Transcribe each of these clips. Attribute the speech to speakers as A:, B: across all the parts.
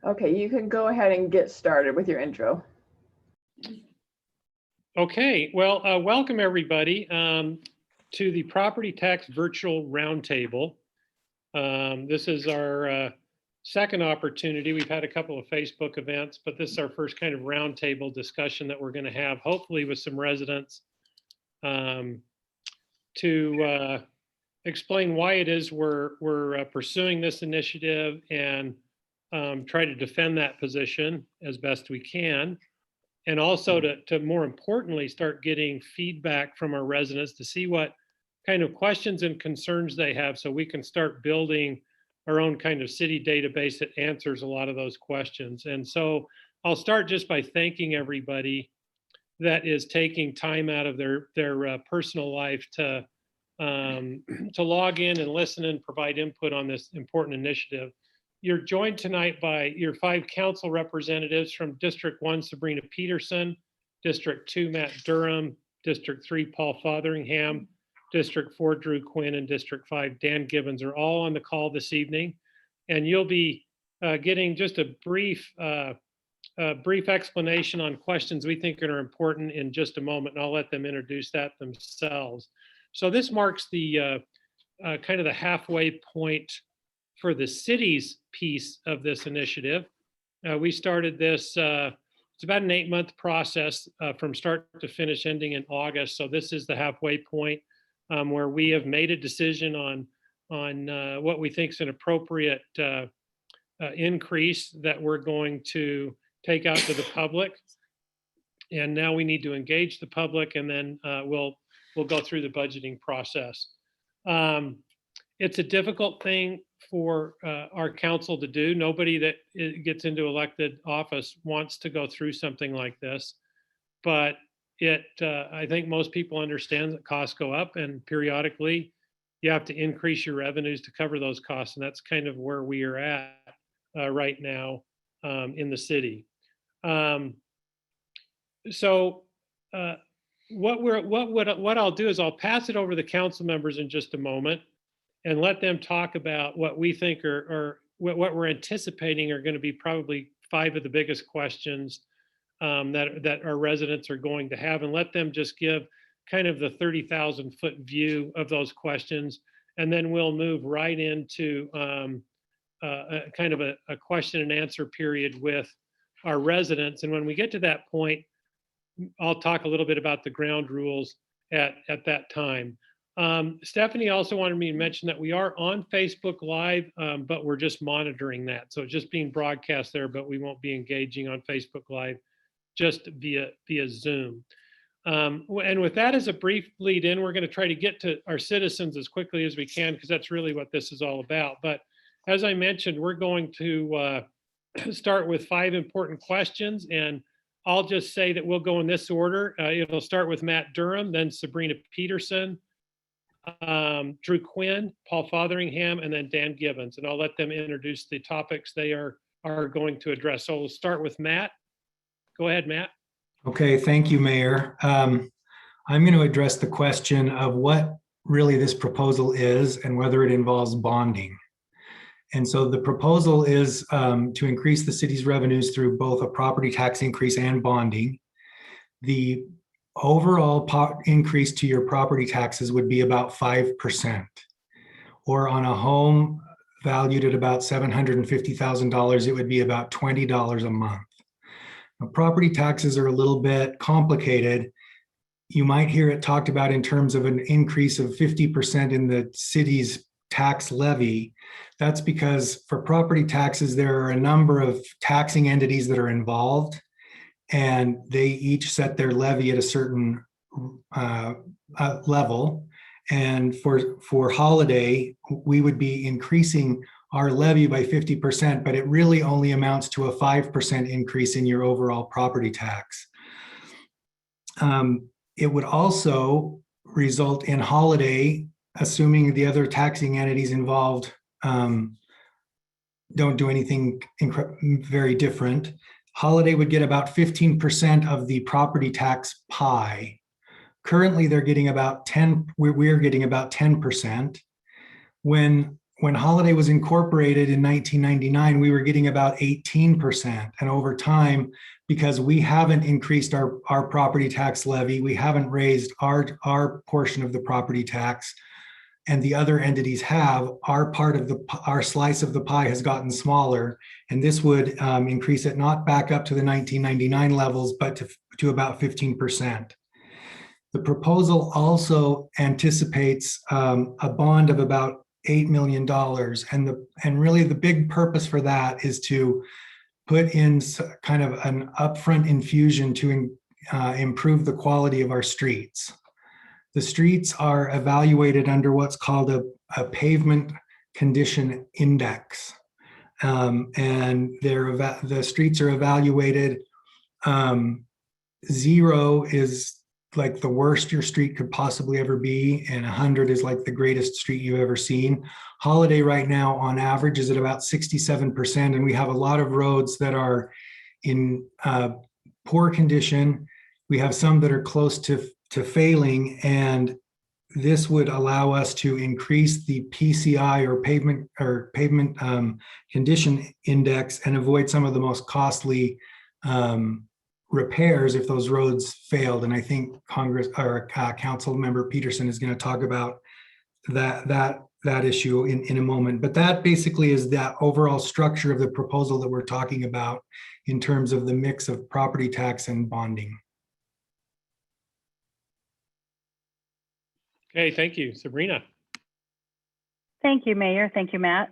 A: Okay, you can go ahead and get started with your intro.
B: Okay, well, welcome everybody to the Property Tax Virtual Roundtable. This is our second opportunity. We've had a couple of Facebook events, but this is our first kind of roundtable discussion that we're going to have, hopefully with some residents, to explain why it is we're pursuing this initiative and try to defend that position as best we can. And also to more importantly, start getting feedback from our residents to see what kind of questions and concerns they have so we can start building our own kind of city database that answers a lot of those questions. And so I'll start just by thanking everybody that is taking time out of their personal life to log in and listen and provide input on this important initiative. You're joined tonight by your 5 council representatives from District 1, Sabrina Peterson, District 2, Matt Durham, District 3, Paul Fotheringham, District 4, Drew Quinn, and District 5, Dan Gibbons are all on the call this evening. And you'll be getting just a brief explanation on questions we think are important in just a moment, and I'll let them introduce that themselves. So this marks the kind of the halfway point for the city's piece of this initiative. We started this, it's about an 8-month process from start to finish, ending in August. So this is the halfway point where we have made a decision on what we think is an appropriate increase that we're going to take out to the public. And now we need to engage the public, and then we'll go through the budgeting process. It's a difficult thing for our council to do. Nobody that gets into elected office wants to go through something like this, but I think most people understand that costs go up, and periodically you have to increase your revenues to cover those costs, and that's kind of where we are at right now in the city. What I'll do is I'll pass it over to the council members in just a moment and let them talk about what we think are what we're anticipating are going to be probably 5 of the biggest questions that our residents are going to have, and let them just give kind of the 30,000-foot view of those questions. And then we'll move right into kind of a question and answer period with our residents. And when we get to that point, I'll talk a little bit about the ground rules at that time. Stephanie also wanted me to mention that we are on Facebook Live, but we're just monitoring that. So it's just being broadcast there, but we won't be engaging on Facebook Live, just via Zoom. And with that as a brief lead in, we're going to try to get to our citizens as quickly as we can, because that's really what this is all about. But as I mentioned, we're going to start with 5 important questions, and I'll just say that we'll go in this order. It'll start with Matt Durham, then Sabrina Peterson, Drew Quinn, Paul Fotheringham, and then Dan Gibbons. And I'll let them introduce the topics they are going to address. So we'll start with Matt. Go ahead, Matt.
C: Okay, thank you, Mayor. I'm going to address the question of what really this proposal is and whether it involves bonding. And so the proposal is to increase the city's revenues through both a property tax increase and bonding. The overall increase to your property taxes would be about 5%, or on a home valued at about $750,000, it would be about $20 a month. Now, property taxes are a little bit complicated. You might hear it talked about in terms of an increase of 50% in the city's tax levy. That's because for property taxes, there are a number of taxing entities that are involved, and they each set their levy at a certain level. And for holiday, we would be increasing our levy by 50%, but it really only amounts to a 5% increase in your overall property tax. It would also result in holiday, assuming the other taxing entities involved don't do anything very different. Holiday would get about 15% of the property tax pie. Currently, they're getting about 10. We're getting about 10%. When when Holiday was incorporated in 1999, we were getting about 18%. And over time, because we haven't increased our property tax levy, we haven't raised our portion of the property tax, and the other entities have, our slice of the pie has gotten smaller. And this would increase it not back up to the 1999 levels, but to about 15%. The proposal also anticipates a bond of about $8 million. And really the big purpose for that is to put in kind of an upfront infusion to improve the quality of our streets. The streets are evaluated under what's called a pavement condition index. And the streets are evaluated. 0 is like the worst your street could possibly ever be, and 100 is like the greatest street you've ever seen. Holiday right now on average is at about 67%, and we have a lot of roads that are in poor condition. We have some that are close to failing, and this would allow us to increase the PCI or pavement condition index and avoid some of the most costly repairs if those roads failed. And I think Council Member Peterson is going to talk about that issue in a moment. But that basically is that overall structure of the proposal that we're talking about in terms of the mix of property tax and bonding.
B: Okay, thank you. Sabrina.
D: Thank you, Mayor. Thank you, Matt.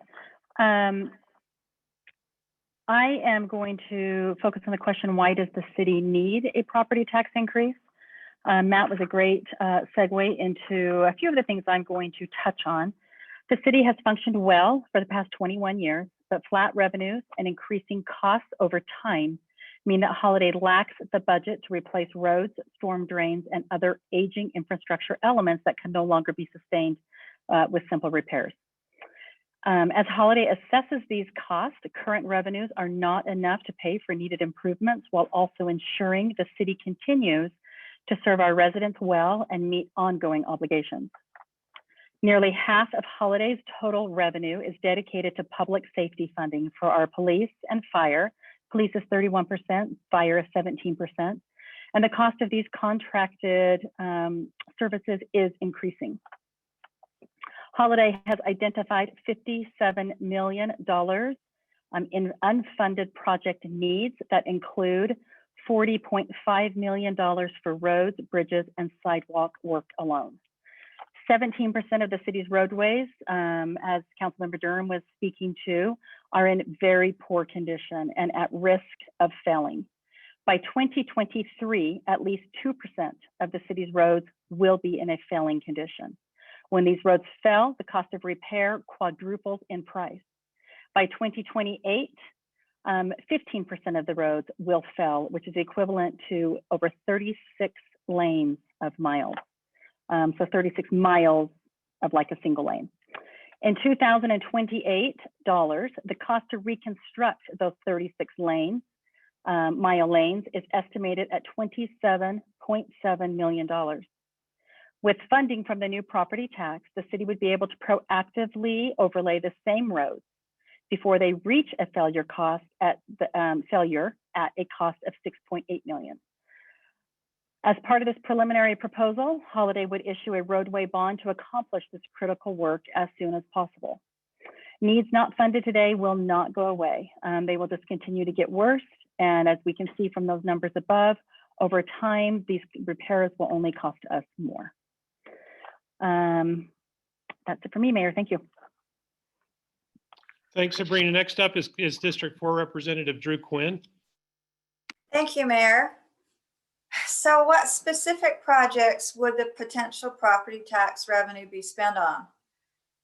D: I am going to focus on the question, why does the city need a property tax increase? Matt was a great segue into a few of the things I'm going to touch on. The city has functioned well for the past 21 years, but flat revenues and increasing costs over time mean that Holiday lacks the budget to replace roads, storm drains, and other aging infrastructure elements that can no longer be sustained with simple repairs. As Holiday assesses these costs, current revenues are not enough to pay for needed improvements while also ensuring the city continues to serve our residents well and meet ongoing obligations. Nearly half of Holiday's total revenue is dedicated to public safety funding for our police and fire. Police is 31%, fire is 17%, and the cost of these contracted services is increasing. Holiday has identified $57 million in unfunded project needs that include $40.5 million for roads, bridges, and sidewalk work alone. 17% of the city's roadways, as Councilmember Durham was speaking to, are in very poor condition and at risk of failing. By 2023, at least 2% of the city's roads will be in a failing condition. When these roads fail, the cost of repair quadruples in price. By 2028, 15% of the roads will fail, which is equivalent to over 36 lanes of miles. So 36 miles of like a single lane. In 2028 dollars, the cost to reconstruct those 36 mile lanes is estimated at $27.7 million. With funding from the new property tax, the city would be able to proactively overlay the same roads before they reach a failure at a cost of $6.8 million. As part of this preliminary proposal, Holiday would issue a roadway bond to accomplish this critical work as soon as possible. Needs not funded today will not go away. They will just continue to get worse. And as we can see from those numbers above, over time, these repairs will only cost us more. That's it for me, Mayor. Thank you.
B: Thanks, Sabrina. Next up is District 4 Representative Drew Quinn.
E: Thank you, Mayor. So what specific projects would the potential property tax revenue be spent on?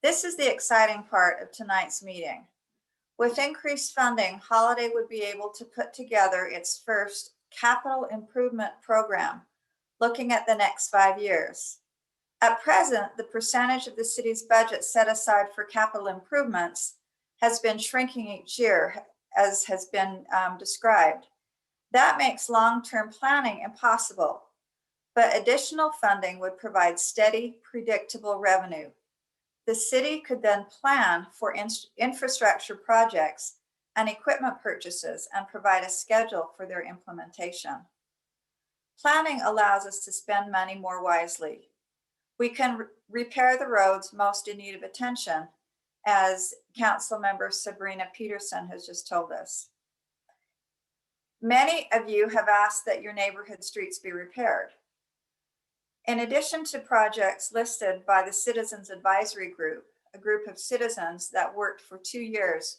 E: This is the exciting part of tonight's meeting. With increased funding, Holiday would be able to put together its first capital improvement program, looking at the next 5 years. At present, the percentage of the city's budget set aside for capital improvements has been shrinking each year, as has been described. That makes long-term planning impossible, but additional funding would provide steady, predictable revenue. The city could then plan for infrastructure projects and equipment purchases and provide a schedule for their implementation. Planning allows us to spend money more wisely. We can repair the roads most in need of attention, as Council Member Sabrina Peterson has just told us. Many of you have asked that your neighborhood streets be repaired. In addition to projects listed by the Citizens Advisory Group, a group of citizens that worked for 2 years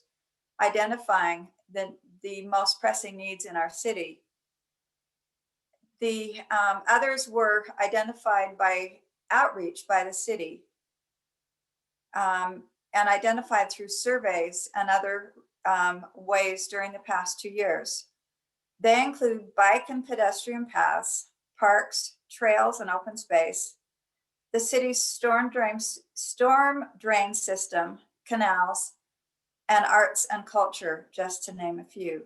E: identifying the most pressing needs in our city, the others were identified by outreach by the city and identified through surveys and other ways during the past 2 years. They include bike and pedestrian paths, parks, trails, and open space, the city's storm drain system, canals, and arts and culture, just to name a few.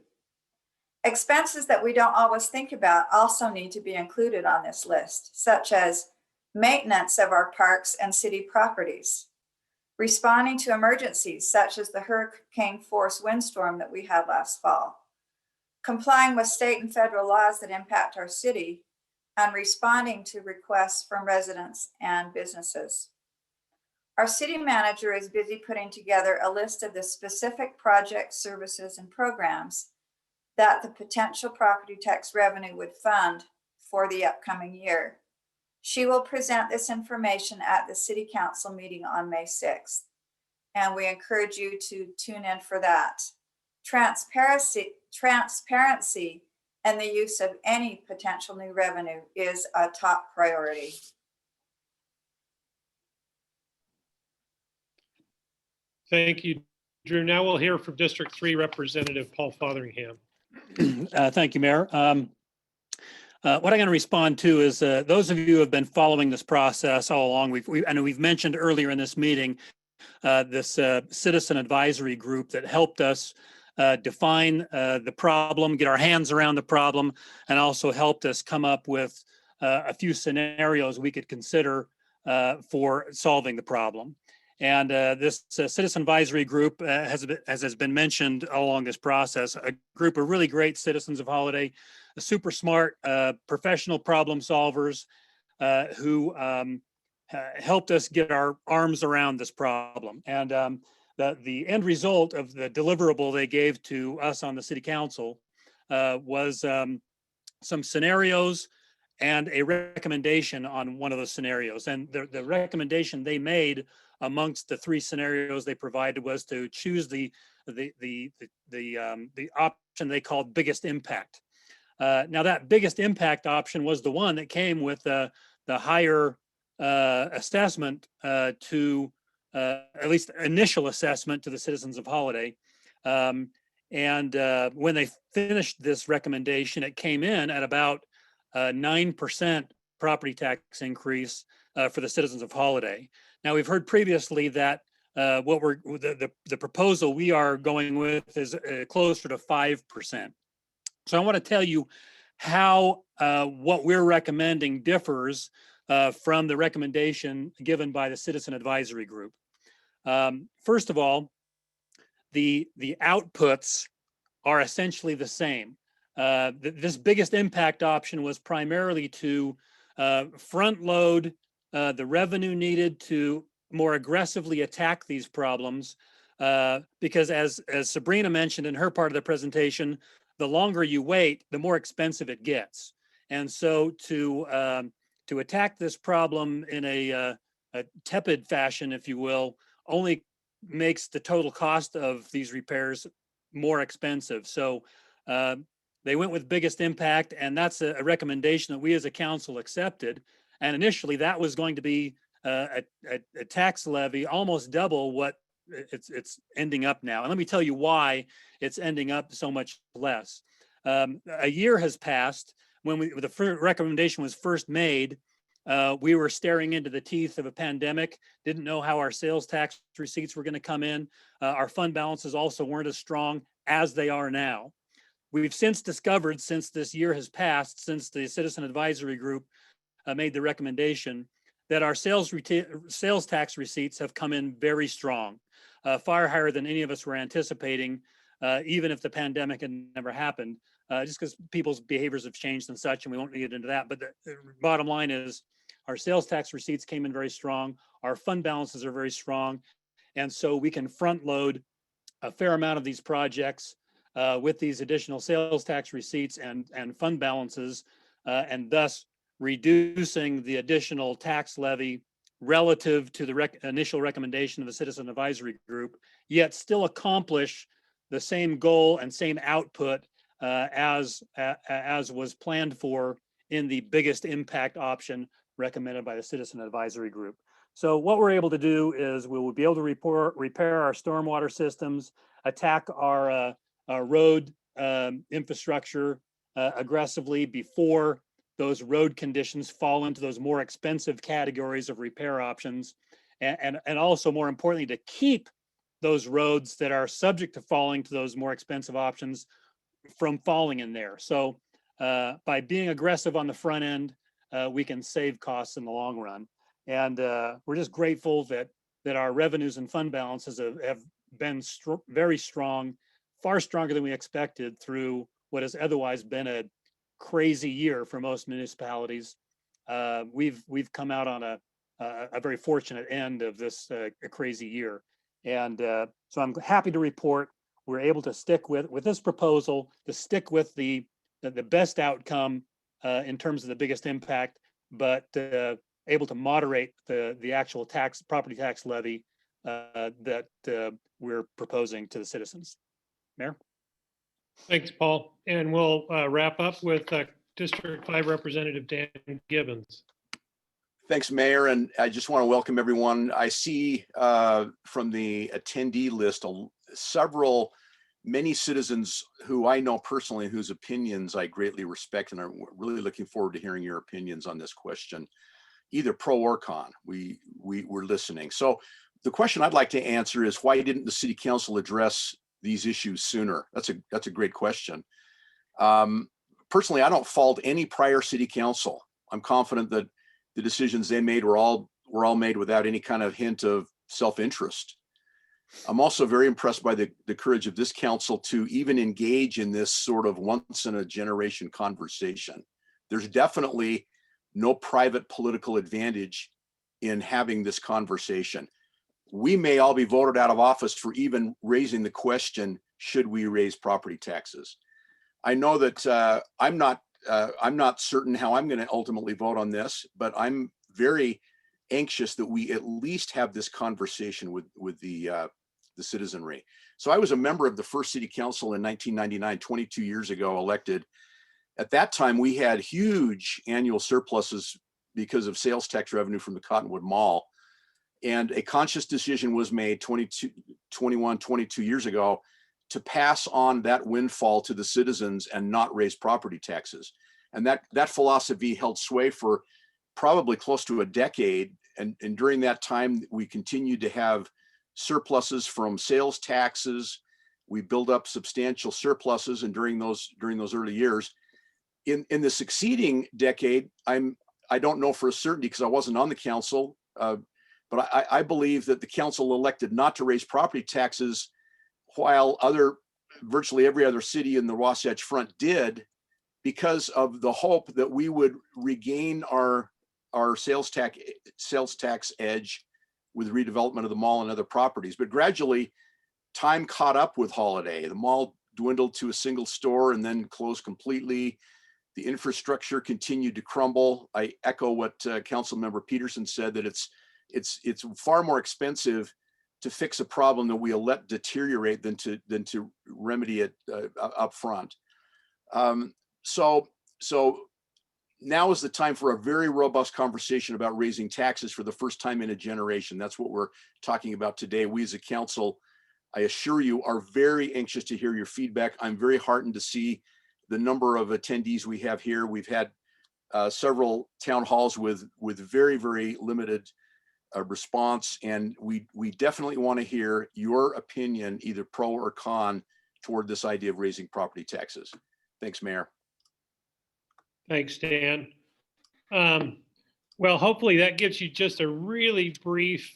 E: Expenses that we don't always think about also need to be included on this list, such as maintenance of our parks and city properties, responding to emergencies such as the hurricane force windstorm that we had last fall, complying with state and federal laws that impact our city, and responding to requests from residents and businesses. Our city manager is busy putting together a list of the specific projects, services, and programs that the potential property tax revenue would fund for the upcoming year. She will present this information at the City Council meeting on May 6th, and we encourage you to tune in for that. Transparency and the use of any potential new revenue is a top priority.
B: Thank you, Drew. Now we'll hear from District 3 Representative Paul Fotheringham.
F: Thank you, Mayor. What I'm going to respond to is those of you who have been following this process all along. I know we've mentioned earlier in this meeting this citizen advisory group that helped us define the problem, get our hands around the problem, and also helped us come up with a few scenarios we could consider for solving the problem. And this citizen advisory group has been mentioned all along this process, a group of really great citizens of Holiday, super smart, professional problem solvers who helped us get our arms around this problem. And the end result of the deliverable they gave to us on the city council was some scenarios and a recommendation on one of those scenarios. And the recommendation they made amongst the 3 scenarios they provided was to choose the option they called biggest impact. Now that biggest impact option was the one that came with the higher assessment to at least initial assessment to the citizens of Holiday. And when they finished this recommendation, it came in at about 9% property tax increase for the citizens of Holiday. Now, we've heard previously that the proposal we are going with is closer to 5%. So I want to tell you how what we're recommending differs from the recommendation given by the Citizen Advisory Group. First of all, the outputs are essentially the same. This biggest impact option was primarily to front load the revenue needed to more aggressively attack these problems, because as Sabrina mentioned in her part of the presentation, the longer you wait, the more expensive it gets. And so to attack this problem in a tepid fashion, if you will, only makes the total cost of these repairs more expensive. So they went with biggest impact, and that's a recommendation that we as a council accepted. And initially that was going to be a tax levy almost double what it's ending up now. And let me tell you why it's ending up so much less. A year has passed when the recommendation was first made. We were staring into the teeth of a pandemic, didn't know how our sales tax receipts were going to come in. Our fund balances also weren't as strong as they are now. We've since discovered, since this year has passed, since the Citizen Advisory Group made the recommendation, that our sales tax receipts have come in very strong, far higher than any of us were anticipating, even if the pandemic had never happened, just because people's behaviors have changed and such, and we won't get into that. But the bottom line is our sales tax receipts came in very strong. Our fund balances are very strong. And so we can front load a fair amount of these projects with these additional sales tax receipts and fund balances, and thus reducing the additional tax levy relative to the initial recommendation of the Citizen Advisory Group, yet still accomplish the same goal and same output as was planned for in the biggest impact option recommended by the Citizen Advisory Group. So what we're able to do is we will be able to repair our stormwater systems, attack our road infrastructure aggressively before those road conditions fall into those more expensive categories of repair options, and also more importantly, to keep those roads that are subject to falling to those more expensive options from falling in there. So by being aggressive on the front end, we can save costs in the long run. And we're just grateful that our revenues and fund balances have been very strong, far stronger than we expected through what has otherwise been a crazy year for most municipalities. We've come out on a very fortunate end of this crazy year. And so I'm happy to report we're able to stick with this proposal, to stick with the best outcome in terms of the biggest impact, but able to moderate the actual property tax levy that we're proposing to the citizens. Mayor?
B: Thanks, Paul. And we'll wrap up with District 5 Representative Dan Gibbons.
G: Thanks, Mayor. And I just want to welcome everyone. I see from the attendee list many citizens who I know personally, whose opinions I greatly respect, and I'm really looking forward to hearing your opinions on this question, either pro or con. We're listening. So the question I'd like to answer is, why didn't the City Council address these issues sooner? That's a great question. Personally, I don't fault any prior City Council. I'm confident that the decisions they made were all made without any kind of hint of self-interest. I'm also very impressed by the courage of this council to even engage in this sort of once in a generation conversation. There's definitely no private political advantage in having this conversation. We may all be voted out of office for even raising the question, should we raise property taxes? I know that I'm not certain how I'm going to ultimately vote on this, but I'm very anxious that we at least have this conversation with the citizenry. So I was a member of the first City Council in 1999, 22 years ago, elected. At that time, we had huge annual surpluses because of sales tax revenue from the Cottonwood Mall. And a conscious decision was made 22 years ago to pass on that windfall to the citizens and not raise property taxes. And that philosophy held sway for probably close to a decade. And during that time, we continued to have surpluses from sales taxes. We built up substantial surpluses, and during those early years, in the succeeding decade, I don't know for a certainty because I wasn't on the council, but I believe that the council elected not to raise property taxes while virtually every other city in the Wasatch Front did, because of the hope that we would regain our sales tax edge with redevelopment of the mall and other properties. But gradually, time caught up with Holiday. The mall dwindled to a single store and then closed completely. The infrastructure continued to crumble. I echo what Councilmember Peterson said, that it's far more expensive to fix a problem that we let deteriorate than to remedy it up front. So now is the time for a very robust conversation about raising taxes for the first time in a generation. That's what we're talking about today. We as a council, I assure you, are very anxious to hear your feedback. I'm very heartened to see the number of attendees we have here. We've had several town halls with very, very limited response, and we definitely want to hear your opinion, either pro or con, toward this idea of raising property taxes. Thanks, Mayor.
B: Thanks, Dan. Well, hopefully that gives you just a really brief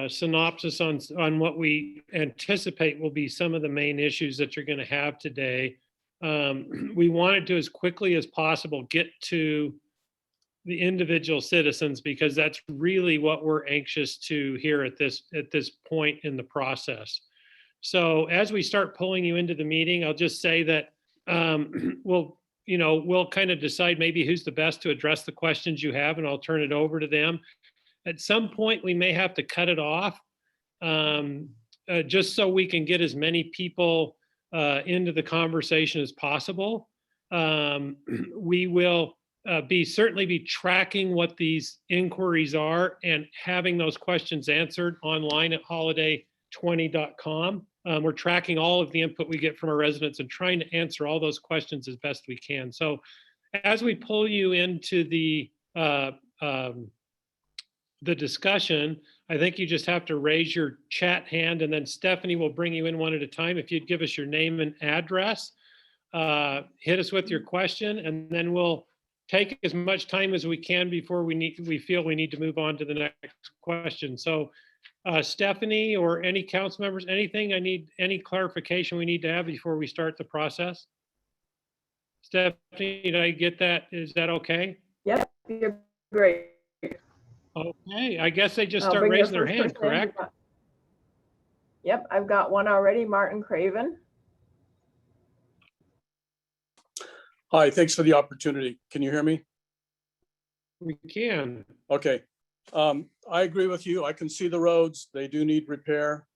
B: synopsis on what we anticipate will be some of the main issues that you're going to have today. We wanted to, as quickly as possible, get to the individual citizens, because that's really what we're anxious to hear at this point in the process. So as we start pulling you into the meeting, I'll just say that we'll kind of decide maybe who's the best to address the questions you have, and I'll turn it over to them. At some point, we may have to cut it off just so we can get as many people into the conversation as possible. We will certainly be tracking what these inquiries are and having those questions answered online at holiday20.com. We're tracking all of the input we get from our residents and trying to answer all those questions as best we can. So as we pull you into the discussion, I think you just have to raise your chat hand, and then Stephanie will bring you in one at a time. If you'd give us your name and address, hit us with your question, and then we'll take as much time as we can before we feel we need to move on to the next question. So Stephanie or any council members, any clarification we need to have before we start the process? Stephanie, did I get that? Is that okay?
A: Yep, you're great.
B: Okay, I guess they just
A: I'll
B: start
A: bring the
B: raising their
A: first
B: hand,
A: person in.
B: correct?
A: Yep, I've got one already, Martin Craven.
H: Hi, thanks for the opportunity. Can you hear me?
B: We can.
H: Okay. I agree with you. I can see the roads. They do need repair.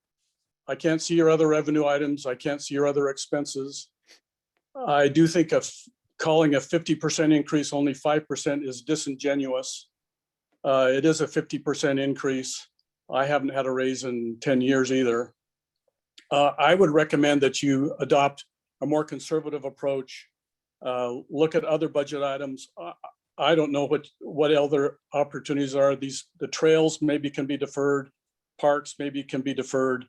H: I can't see your other revenue items. I can't see your other expenses. I do think of calling a 50% increase only 5% is disingenuous. It is a 50% increase. I haven't had a raise in 10 years either. I would recommend that you adopt a more conservative approach. Look at other budget items. I don't know what other opportunities are. The trails maybe can be deferred. Parks maybe can be deferred.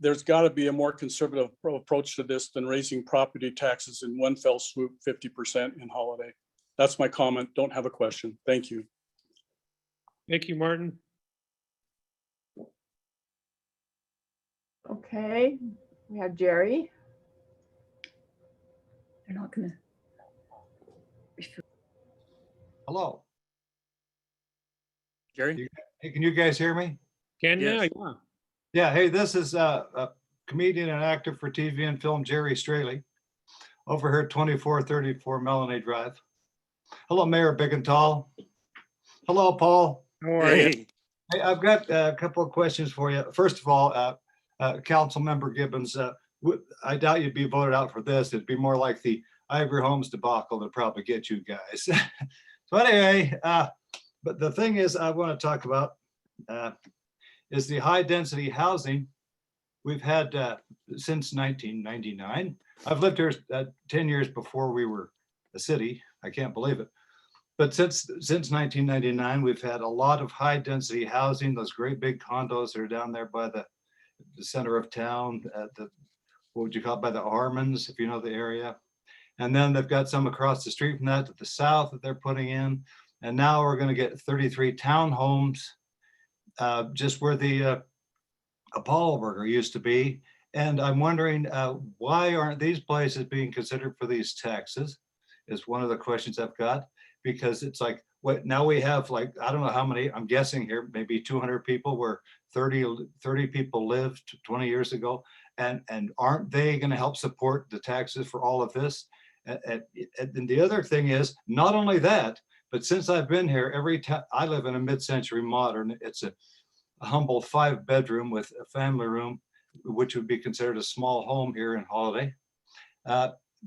H: There's got to be a more conservative approach to this than raising property taxes in one fell swoop 50% in Holiday. That's my comment. Don't have a question. Thank you.
B: Thank you, Martin.
A: Okay, we have Jerry.
D: They're not gonna.
I: Hello.
F: Jerry?
I: Hey, can you guys hear me?
B: Can now?
F: Yes.
B: Yeah.
I: Yeah. Hey, this is a comedian and actor for TV and film, Jerry Straley, over here at 2434 Melanie Drive. Hello, Mayor Big and Tall. Hello, Paul.
B: How are you?
F: Hey,
I: Hey, I've got a couple of questions for you. First of all, Council Member Gibbons, I doubt you'd be voted out for this. It'd be more like the Ivory Homes debacle to probably get you guys. So anyway, but the thing is I want to talk about is the high density housing we've had since 1999. I've lived here 10 years before we were a city. I can't believe it. But since 1999, we've had a lot of high density housing, those great big condos that are down there by the center of town, what would you call it, by the Armans, if you know the area. And then they've got some across the street from that to the south that they're putting in. And now we're going to get 33 townhomes just where the Apollo Burger used to be. And I'm wondering why aren't these places being considered for these taxes is one of the questions I've got, because it's like, what now we have like, I don't know how many, I'm guessing here, maybe 200 people where 30 people lived 20 years ago. And aren't they going to help support the taxes for all of this? And the other thing is, not only that, but since I've been here, every time I live in a mid-century modern, it's a humble 5-bedroom with a family room, which would be considered a small home here in Holiday.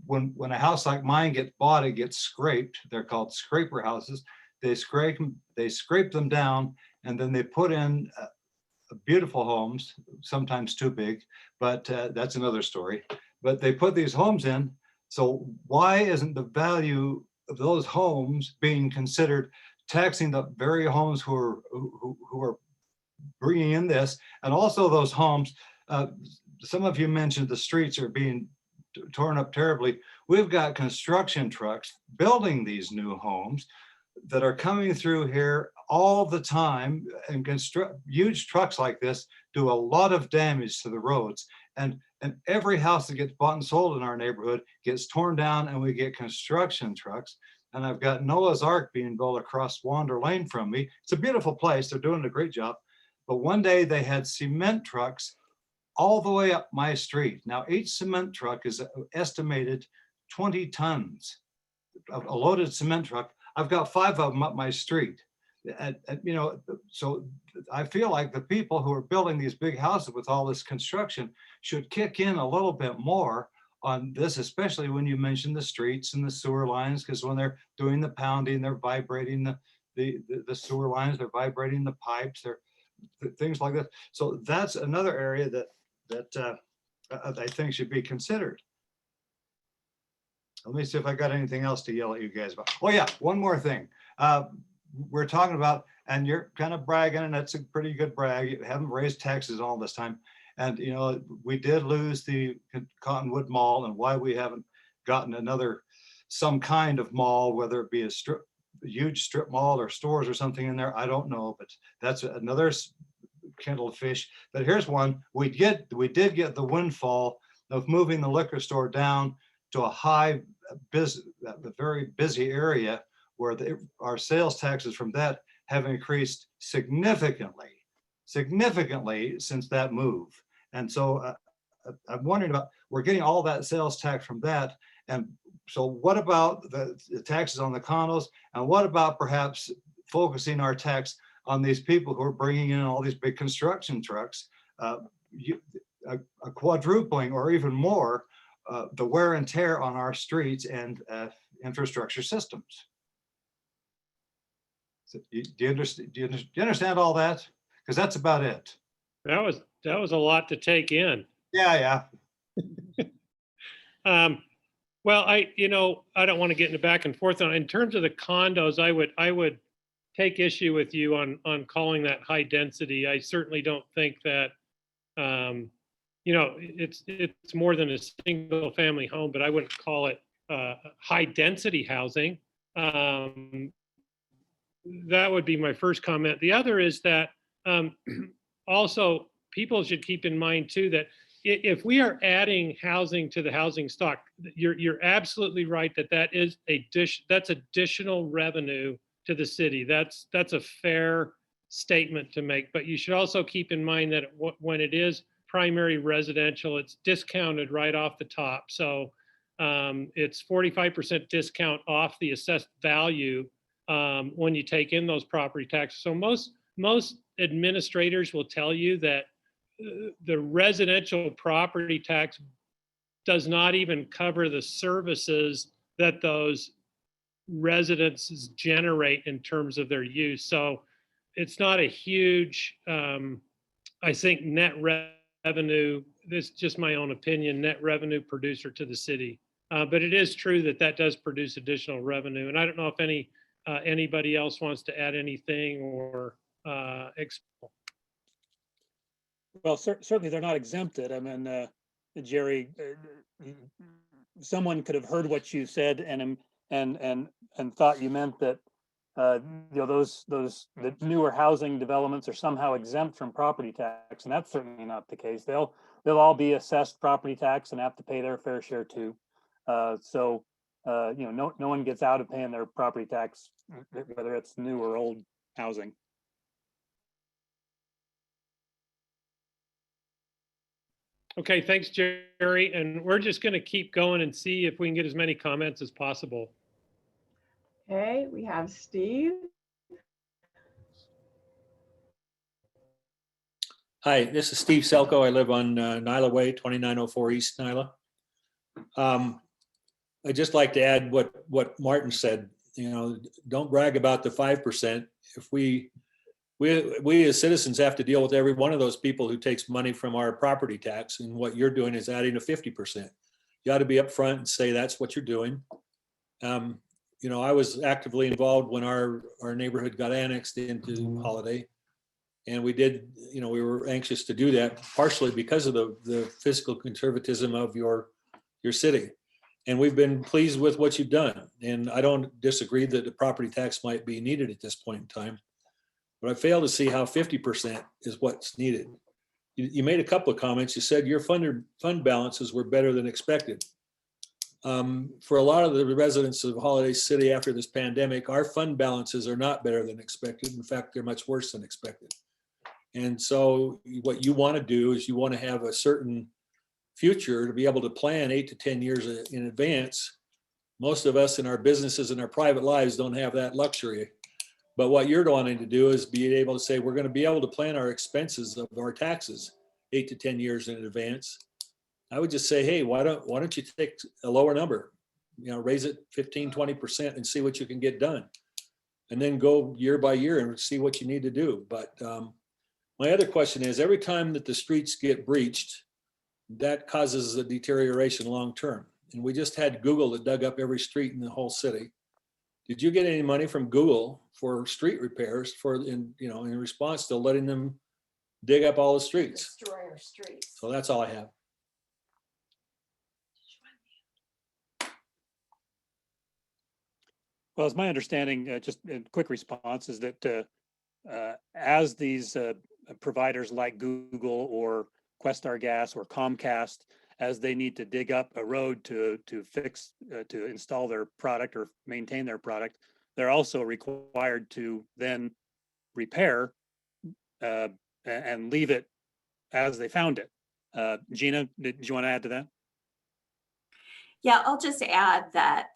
I: When a house like mine gets bought, it gets scraped. They're called scraper houses. They scrape them down, and then they put in beautiful homes, sometimes too big, but that's another story. But they put these homes in. So why isn't the value of those homes being considered, taxing the very homes who are bringing in this? And also those homes, some of you mentioned the streets are being torn up terribly. We've got construction trucks building these new homes. that are coming through here all the time, and construct huge trucks like this do a lot of damage to the roads. And every house that gets bought and sold in our neighborhood gets torn down, and we get construction trucks. And I've got Noah's Ark being built across Wander Lane from me. It's a beautiful place. They're doing a great job. But one day they had cement trucks all the way up my street. Now, each cement truck is estimated 20 tons of a loaded cement truck. I've got 5 of them up my street. You know, so I feel like the people who are building these big houses with all this construction should kick in a little bit more on this, especially when you mention the streets and the sewer lines, because when they're doing the pounding, they're vibrating the sewer lines, they're vibrating the pipes, they're things like that. So that's another area that I think should be considered. Let me see if I got anything else to yell at you guys about. Oh yeah, one more thing. We're talking about, and you're kind of bragging, and that's a pretty good brag. You haven't raised taxes all this time. And, you know, we did lose the Cottonwood Mall, and why we haven't gotten some kind of mall, whether it be a huge strip mall or stores or something in there, I don't know, but that's another kettle of fish. But here's one. We did get the windfall of moving the liquor store down to a very busy area where our sales taxes from that have increased significantly since that move. And so I'm wondering about, we're getting all that sales tax from that. And so what about the taxes on the condos? And what about perhaps focusing our tax on these people who are bringing in all these big construction trucks, a quadrupling or even more the wear and tear on our streets and infrastructure systems? So do you understand all that? Because that's about it.
B: That was a lot to take in.
I: Yeah.
B: Well, I don't want to get into back and forth on. In terms of the condos, I would take issue with you on calling that high density. I certainly don't think that, it's more than a single family home, but I wouldn't call it high density housing. That would be my first comment. The other is that also people should keep in mind too that if we are adding housing to the housing stock, you're absolutely right that's additional revenue to the city. That's a fair statement to make. But you should also keep in mind that when it is primary residential, it's discounted right off the top. So it's 45% discount off the assessed value when you take in those property taxes. So most administrators will tell you that the residential property tax does not even cover the services that those residences generate in terms of their use. So it's not a huge, I think, net revenue, this is just my own opinion, net revenue producer to the city. But it is true that does produce additional revenue. And I don't know if anybody else wants to add anything or explore.
F: Well, certainly they're not exempted. I mean, Jerry, someone could have heard what you said and thought you meant that the newer housing developments are somehow exempt from property tax, and that's certainly not the case. They'll all be assessed property tax and have to pay their fair share too. So no one gets out of paying their property tax, whether it's new or old housing.
B: Okay, thanks, Jerry. And we're just going to keep going and see if we can get as many comments as possible.
A: Okay, we have Steve.
J: Hi, this is Steve Selko. I live on Nyla Way, 2904 East Nyla. I'd just like to add what Martin said. Don't brag about the 5%. If we as citizens have to deal with every one of those people who takes money from our property tax, and what you're doing is adding a 50%. You ought to be upfront and say that's what you're doing. I was actively involved when our neighborhood got annexed into Holiday, and we did. We were anxious to do that partially because of the fiscal conservatism of your city. And we've been pleased with what you've done. And I don't disagree that the property tax might be needed at this point in time. But I fail to see how 50% is what's needed. You made a couple of comments. You said your fund balances were better than expected. For a lot of the residents of Holiday City after this pandemic, our fund balances are not better than expected. In fact, they're much worse than expected. And so what you want to do is you want to have a certain future to be able to plan 8 to 10 years in advance. Most of us in our businesses and our private lives don't have that luxury. But what you're wanting to do is be able to say, we're going to be able to plan our expenses of our taxes 8 to 10 years in advance. I would just say, hey, why don't you take a lower number, raise it 15, 20% and see what you can get done. And then go year by year and see what you need to do. But my other question is, every time that the streets get breached, that causes a deterioration long-term. And we just had Google that dug up every street in the whole city. Did you get any money from Google for street repairs in response to letting them dig up all the streets?
A: Destroy our streets.
J: So that's all I have.
F: Well, it's my understanding, just a quick response, is that as these providers like Google or Questar Gas or Comcast, as they need to dig up a road to fix, to install their product or maintain their product, they're also required to then repair and leave it as they found it. Gina, did you want to add to that?
K: Yeah, I'll just add that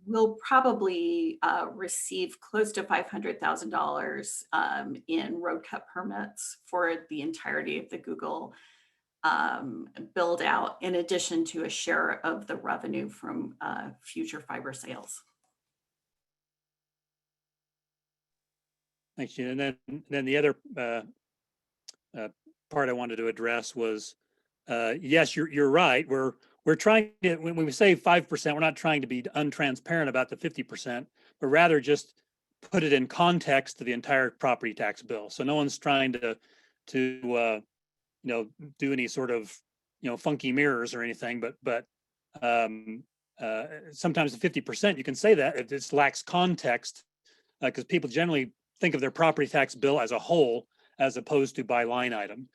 K: we'll probably receive close to $500,000 in road cut permits for the entirety of the Google build out, in addition to a share of the revenue from future fiber sales.
F: Thanks, Gina. And then the other part I wanted to address was, yes, you're right. We're trying to, when we say 5%, we're not trying to be untransparent about the 50%, but rather just put it in context to the entire property tax bill. So no one's trying to do any sort of funky mirrors or anything. But sometimes the 50%, you can say that it just lacks context, because people generally think of their property tax bill as a whole as opposed to by line item.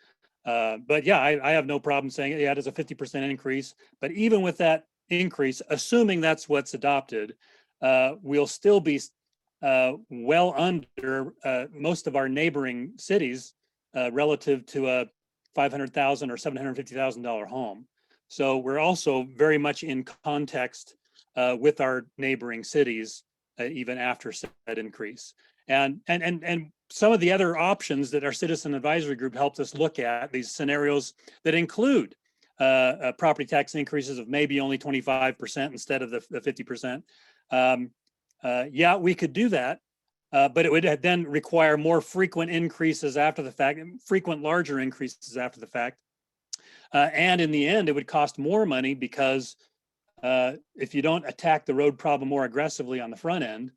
F: But yeah, I have no problem saying, yeah, it is a 50% increase. But even with that increase, assuming that's what's adopted, we'll still be well under most of our neighboring cities relative to a $500,000 or $750,000 home. So we're also very much in context with our neighboring cities, even after that increase. And some of the other options that our citizen advisory group helped us look at, these scenarios that include property tax increases of maybe only 25% instead of the 50%. Yeah, we could do that, but it would then require more frequent increases after the fact, frequent larger increases after the fact. And in the end, it would cost more money because if you don't attack the road problem more aggressively on the front end,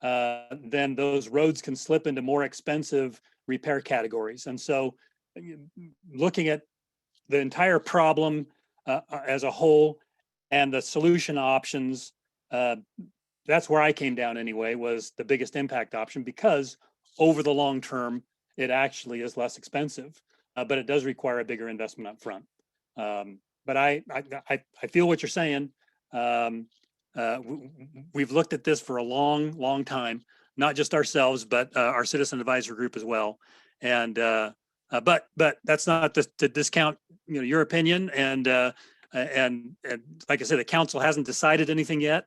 F: then those roads can slip into more expensive repair categories. And so looking at the entire problem as a whole and the solution options, that's where I came down anyway, was the biggest impact option, because over the long term, it actually is less expensive, but it does require a bigger investment up front. But I feel what you're saying. We've looked at this for a long time, not just ourselves, but our citizen advisory group as well. And but that's not to discount your opinion. And like I said, the council hasn't decided anything yet.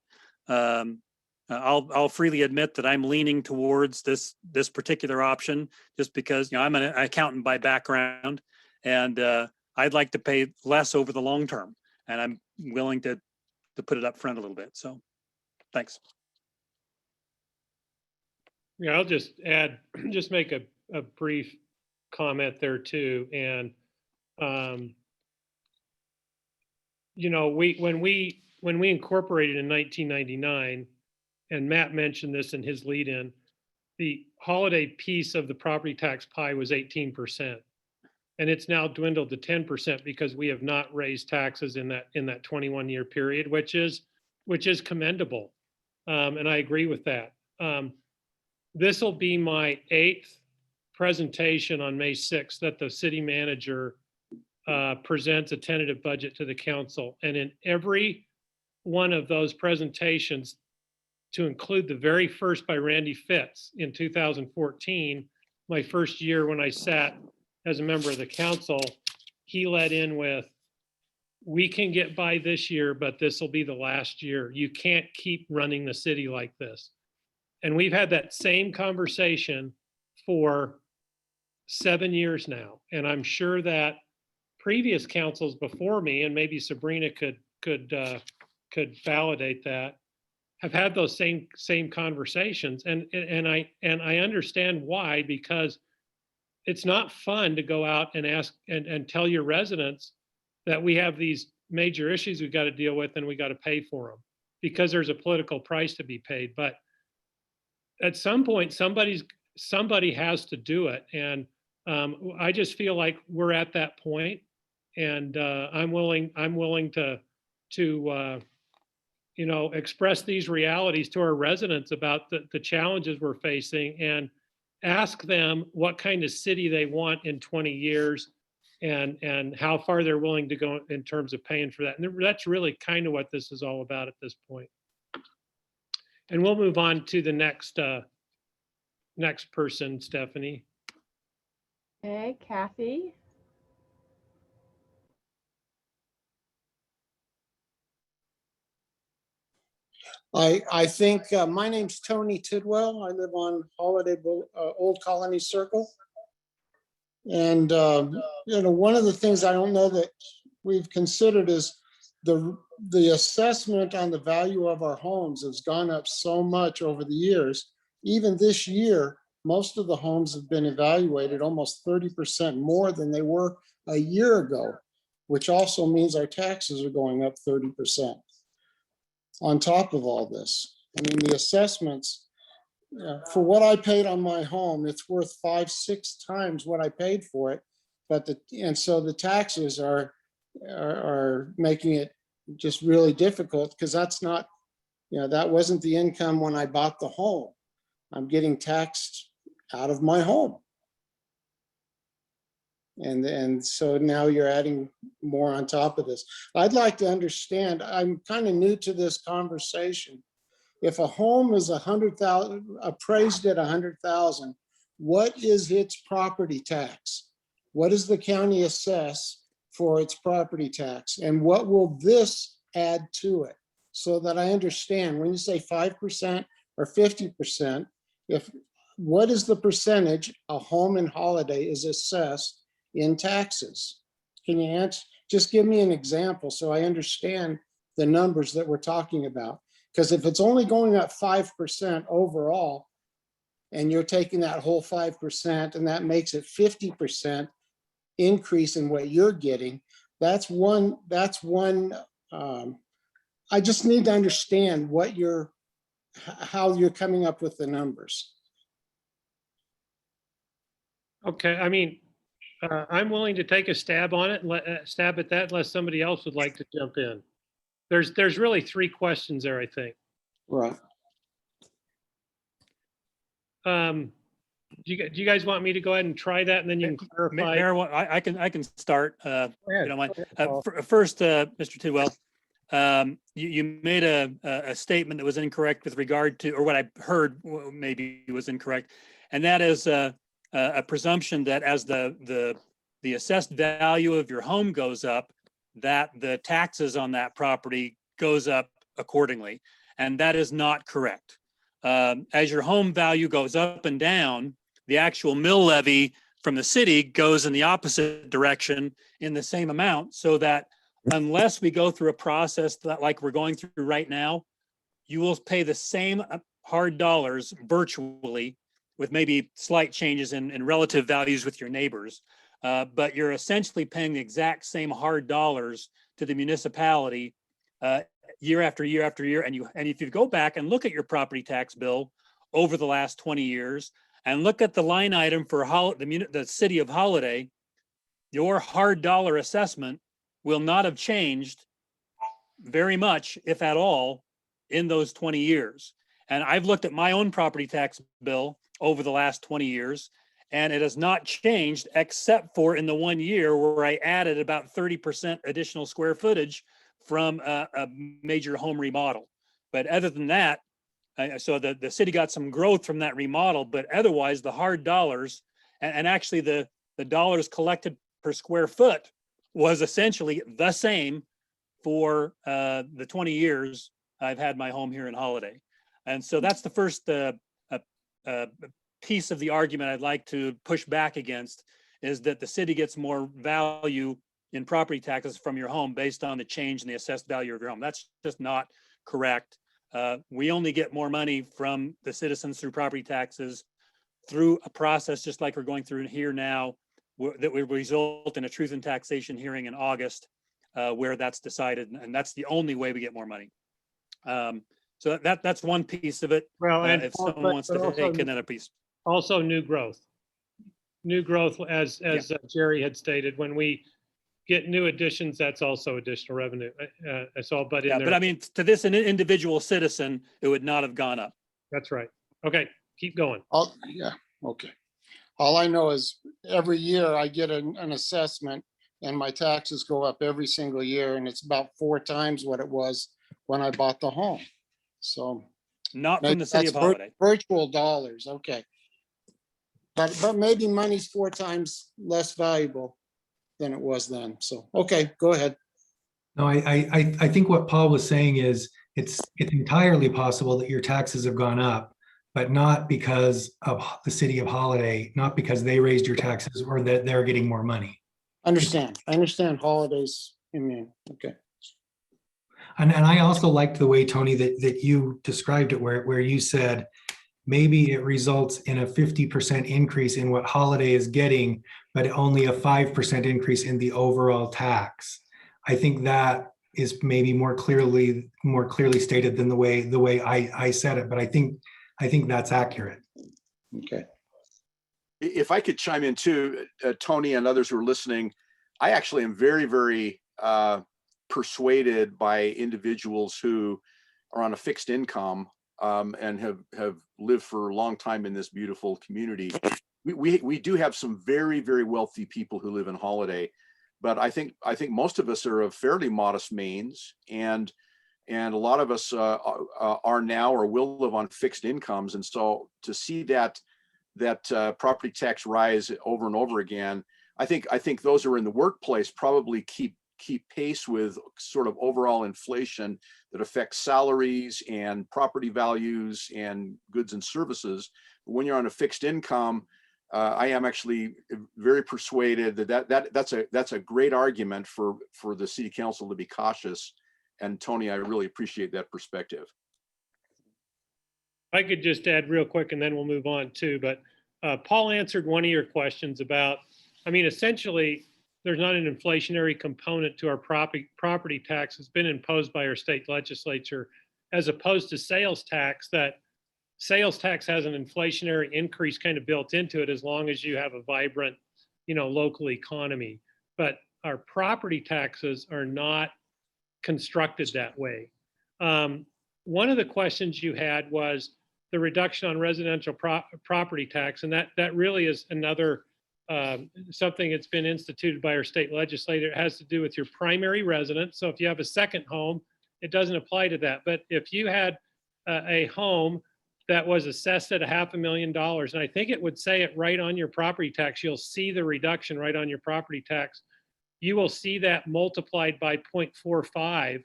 F: I'll freely admit that I'm leaning towards this particular option, just because I'm an accountant by background, and I'd like to pay less over the long term, and I'm willing to put it up front a little bit. So thanks.
B: Yeah, I'll just make a brief comment there too. And, when we incorporated in 1999, and Matt mentioned this in his lead in, the holiday piece of the property tax pie was 18%. And it's now dwindled to 10% because we have not raised taxes in that 21-year period, which is commendable. And I agree with that. This will be my 8th presentation on May 6th that the city manager presents a tentative budget to the council. And in every one of those presentations, to include the very first by Randy Fitz in 2014, my first year when I sat as a member of the council, he led in with, we can get by this year, but this will be the last year. You can't keep running the city like this. And we've had that same conversation for 7 years now. And I'm sure that previous councils before me, and maybe Sabrina could validate that, have had those same conversations. And I understand why, because it's not fun to go out and ask and tell your residents that we have these major issues we've got to deal with and we got to pay for them because there's a political price to be paid. But at some point, somebody has to do it. And I just feel like we're at that point, and I'm willing to express these realities to our residents about the challenges we're facing, and ask them what kind of city they want in 20 years and how far they're willing to go in terms of paying for that. And that's really kind of what this is all about at this point. And we'll move on to the next person, Stephanie.
A: Okay, Kathy.
L: I think my name's Tony Tidwell. I live on Old Colony Circle. And, one of the things I don't know that we've considered is the assessment on the value of our homes has gone up so much over the years. Even this year, most of the homes have been evaluated almost 30% more than they were a year ago, which also means our taxes are going up 30%. On top of all this, I mean, the assessments, for what I paid on my home, it's worth 5-6 times what I paid for it. So the taxes are making it just really difficult, because that's not, that wasn't the income when I bought the home. I'm getting taxed out of my home. And so now you're adding more on top of this. I'd like to understand, I'm kind of new to this conversation. If a home is 100,000, appraised at 100,000, what is its property tax? What does the county assess for its property tax? And what will this add to it? So that I understand, when you say 5% or 50%, what is the percentage a home in Holiday is assessed in taxes? Can you answer? Just give me an example so I understand the numbers that we're talking about. Because if it's only going up 5% overall, and you're taking that whole 5%, and that makes it 50% increase in what you're getting, that's one. I just need to understand how you're coming up with the numbers.
B: Okay, I mean, I'm willing to take a stab on it and stab at that unless somebody else would like to jump in. There's really 3 questions there, I think.
L: Right.
B: Do you guys want me to go ahead and try that, and then you can clarify?
F: Mayor, I can start.
B: Go ahead.
F: You don't mind.
B: Paul.
F: First, Mr. Tidwell, you made a statement that was incorrect with regard to, or what I heard maybe was incorrect, and that is a presumption that as the assessed value of your home goes up, that the taxes on that property goes up accordingly, and that is not correct. As your home value goes up and down, the actual mill levy from the city goes in the opposite direction in the same amount, so that unless we go through a process that like we're going through right now, you will pay the same hard dollars virtually, with maybe slight changes in relative values with your neighbors. But you're essentially paying the exact same hard dollars to the municipality year after year after year. And if you go back and look at your property tax bill over the last 20 years and look at the line item for the city of Holiday, your hard dollar assessment will not have changed very much, if at all, in those 20 years. And I've looked at my own property tax bill over the last 20 years, and it has not changed except for in the 1 year where I added about 30% additional square footage from a major home remodel. But other than that, so the city got some growth from that remodel, but otherwise the hard dollars and actually the dollars collected per square foot was essentially the same for the 20 years I've had my home here in Holiday. And so that's the first piece of the argument I'd like to push back against, is that the city gets more value in property taxes from your home based on the change in the assessed value of your home. That's just not correct. We only get more money from the citizens through property taxes through a process just like we're going through here now, that will result in a truth in taxation hearing in August, where that's decided, and that's the only way we get more money. So that's one piece of it.
B: Well, and
F: if someone wants to take another piece.
B: Also new growth. New growth, as Jerry had stated, when we get new additions, that's also additional revenue. That's all but in there.
F: But I mean, to this an individual citizen, it would not have gone up.
B: That's right. Okay, keep going.
L: Yeah, okay. All I know is every year I get an assessment and my taxes go up every single year, and it's about 4 times what it was when I bought the home. So
F: not from the city of Holiday.
L: Virtual dollars, okay. But maybe money's 4 times less valuable than it was then. So, okay, go ahead.
C: No, I think what Paul was saying is it's entirely possible that your taxes have gone up, but not because of the city of Holiday, not because they raised your taxes or that they're getting more money.
L: I understand Holidays immune. Okay.
C: And I also liked the way, Tony, that you described it, where you said maybe it results in a 50% increase in what Holiday is getting, but only a 5% increase in the overall tax. I think that is maybe more clearly stated than the way I said it, but I think that's accurate.
L: Okay.
G: If I could chime in too, Tony and others who are listening, I actually am very, very persuaded by individuals who are on a fixed income and have lived for a long time in this beautiful community. We do have some very, very wealthy people who live in Holiday, but I think most of us are of fairly modest means, and a lot of us are now or will live on fixed incomes. And so to see that property tax rise over and over again, I think those who are in the workplace probably keep pace with sort of overall inflation that affects salaries and property values and goods and services. But when you're on a fixed income, I am actually very persuaded that's a great argument for the city council to be cautious. And Tony, I really appreciate that perspective.
B: I could just add real quick and then we'll move on too, but Paul answered one of your questions about, I mean, essentially, there's not an inflationary component to our property tax. It's been imposed by our state legislature, as opposed to sales tax. That sales tax has an inflationary increase kind of built into it as long as you have a vibrant, local economy. But our property taxes are not constructed that way. One of the questions you had was the reduction on residential property tax, and that really is another something that's been instituted by our state legislature. It has to do with your primary residence. So if you have a second home, it doesn't apply to that. But if you had a home that was assessed at $500,000, and I think it would say it right on your property tax, you'll see the reduction right on your property tax. You will see that multiplied by 0.45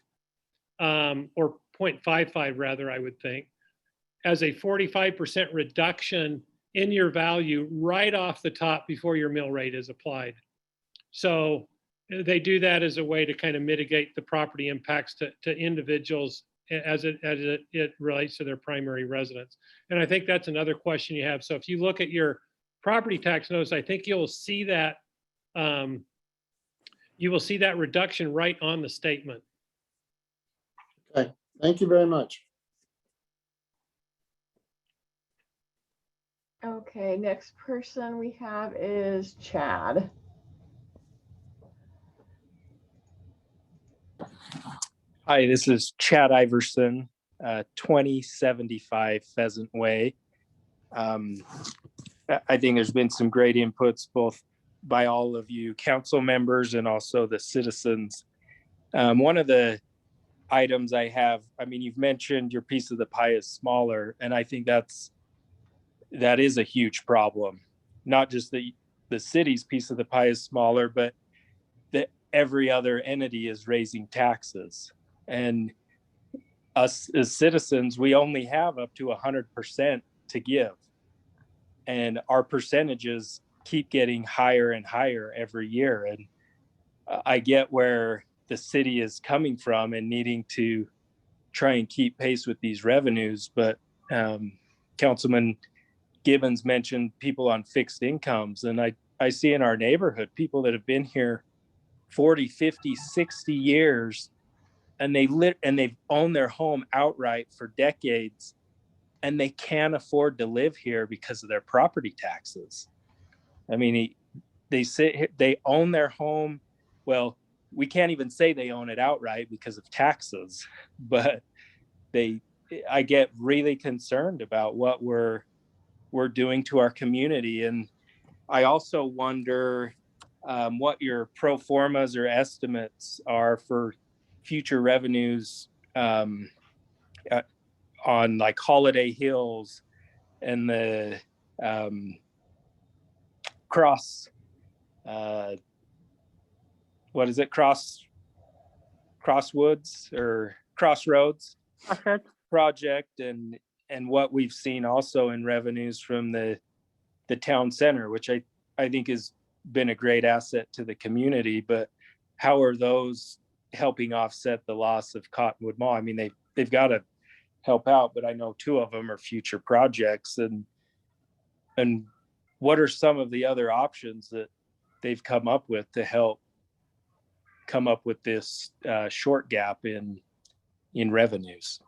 B: or 0.55 rather, I would think, as a 45% reduction in your value right off the top before your mill rate is applied. So they do that as a way to kind of mitigate the property impacts to individuals as it relates to their primary residence. And I think that's another question you have. So if you look at your property tax notice, I think you'll see that reduction right on the statement.
L: Okay, thank you very much.
A: Okay, next person we have is Chad.
M: Hi, this is Chad Iverson, 2075 Pheasant Way. I think there's been some great inputs both by all of you council members and also the citizens. One of the items I have, I mean, you've mentioned your piece of the pie is smaller, and I think that is a huge problem. Not just the city's piece of the pie is smaller, but that every other entity is raising taxes. And us as citizens, we only have up to 100% to give. And our percentages keep getting higher and higher every year. And I get where the city is coming from and needing to try and keep pace with these revenues. But Councilman Gibbons mentioned people on fixed incomes. And I see in our neighborhood, people that have been here 40, 50, 60 years, and they've owned their home outright for decades, and they can't afford to live here because of their property taxes. I mean, they own their home. Well, we can't even say they own it outright because of taxes, but I get really concerned about what we're doing to our community. And I also wonder what your pro formas or estimates are for future revenues on like Holiday Hills and the Crosswoods or Crossroads project, and what we've seen also in revenues from the town center, which I think has been a great asset to the community. But how are those helping offset the loss of Cottonwood Mall? I mean, they've got to help out, but I know two of them are future projects. And what are some of the other options that they've come up with to help come up with this short gap in revenues?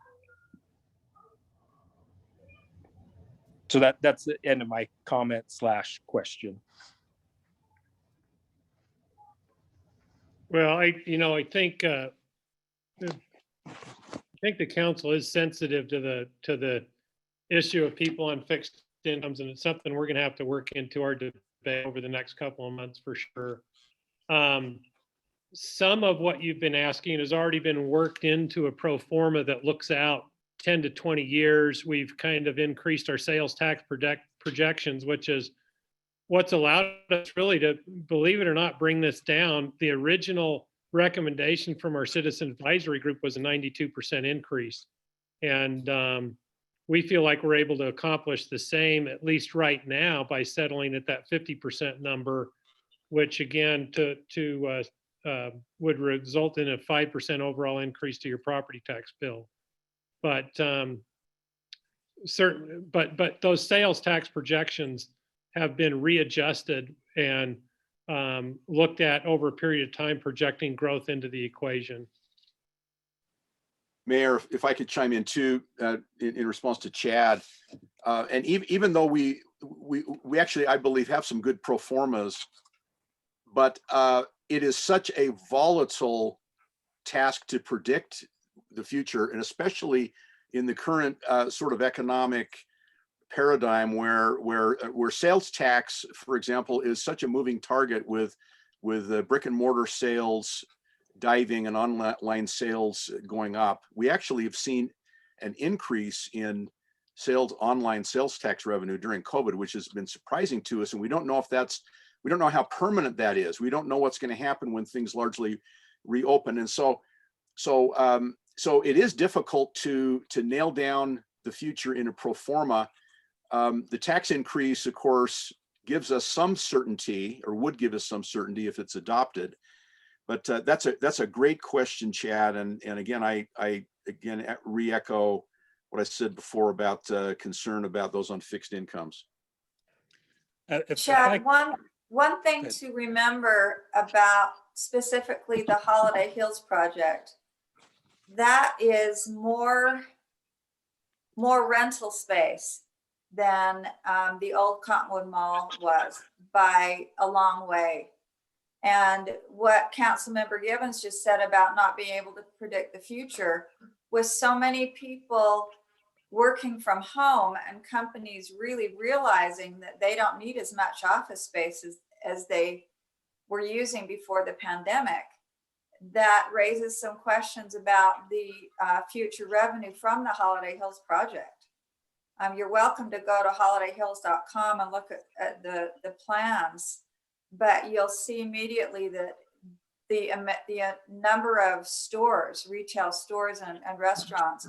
M: So that's the end of my comment / question.
B: Well, I think the council is sensitive to the issue of people on fixed incomes, and it's something we're going to have to work into our debate over the next couple of months for sure. Some of what you've been asking has already been worked into a pro forma that looks out 10 to 20 years. We've kind of increased our sales tax projections, which is what's allowed us really to, believe it or not, bring this down. The original recommendation from our citizen advisory group was a 92% increase. And we feel like we're able to accomplish the same, at least right now, by settling at that 50% number, which again, would result in a 5% overall increase to your property tax bill. But but those sales tax projections have been readjusted and looked at over a period of time, projecting growth into the equation.
G: Mayor, if I could chime in too, in response to Chad, and even though we actually, I believe, have some good pro formas, but it is such a volatile task to predict the future, and especially in the current sort of economic paradigm where sales tax, for example, is such a moving target with brick and mortar sales diving and online sales going up. We actually have seen an increase in online sales tax revenue during COVID, which has been surprising to us. And we don't know we don't know how permanent that is. We don't know what's going to happen when things largely reopen. And so it is difficult to nail down the future in a pro forma. The tax increase, of course, gives us some certainty, or would give us some certainty if it's adopted. But that's a great question, Chad. And again, I re-echo what I said before about concern about those on fixed incomes.
E: Chad, one thing to remember about specifically the Holiday Hills project, that is more rental space than the old Cottonwood Mall was by a long way. And what Councilmember Gibbons just said about not being able to predict the future, with so many people working from home and companies really realizing that they don't need as much office space as they were using before the pandemic, that raises some questions about the future revenue from the Holiday Hills project. You're welcome to go to holidayhills.com and look at the plans, but you'll see immediately that the number of stores, retail stores and restaurants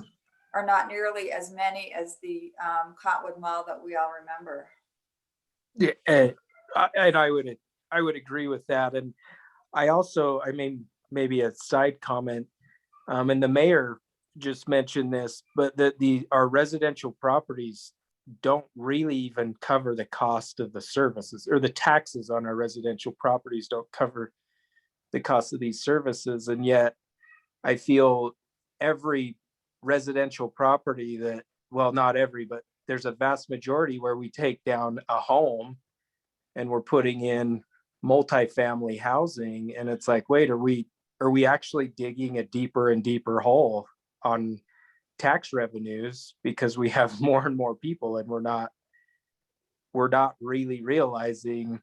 E: are not nearly as many as the Cottonwood Mall that we all remember.
M: Yeah, and I would agree with that. And I also, I mean, maybe a side comment, and the mayor just mentioned this, but that our residential properties don't really even cover the cost of the services, or the taxes on our residential properties don't cover the cost of these services. And yet I feel every residential property that, well, not every, but there's a vast majority where we take down a home and we're putting in multifamily housing. And it's like, wait, are we actually digging a deeper and deeper hole on tax revenues because we have more and more people, and we're not really realizing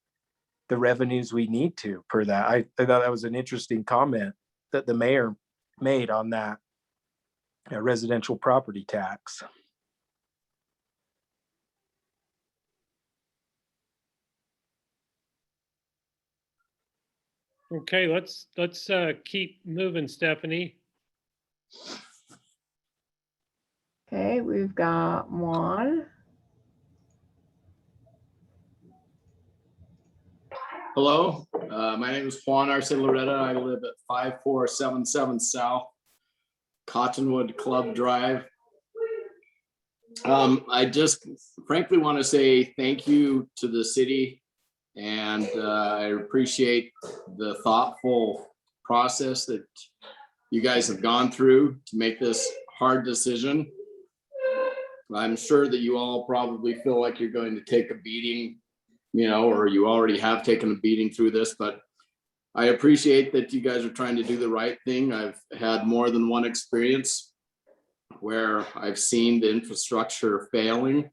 M: the revenues we need to per that. I thought that was an interesting comment that the mayor made on that residential property tax.
B: Okay, let's keep moving, Stephanie.
A: Okay, we've got Juan.
N: Hello, my name is Juan Arce Loretta. I live at 5477 South Cottonwood Club Drive. I just frankly want to say thank you to the city, and I appreciate the thoughtful process that you guys have gone through to make this hard decision. I'm sure that you all probably feel like you're going to take a beating, you know, or you already have taken a beating through this, but I appreciate that you guys are trying to do the right thing. I've had more than one experience where I've seen the infrastructure failing.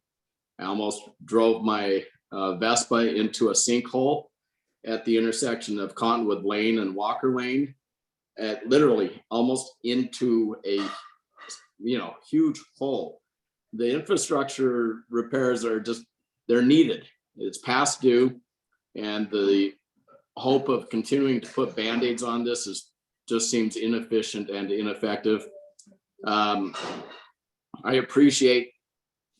N: I almost drove my Vespa into a sinkhole at the intersection of Cottonwood Lane and Walker Lane, literally almost into a, you know, huge hole. The infrastructure repairs are just, they're needed. It's past due, and the hope of continuing to put Band-Aids on this just seems inefficient and ineffective. I appreciate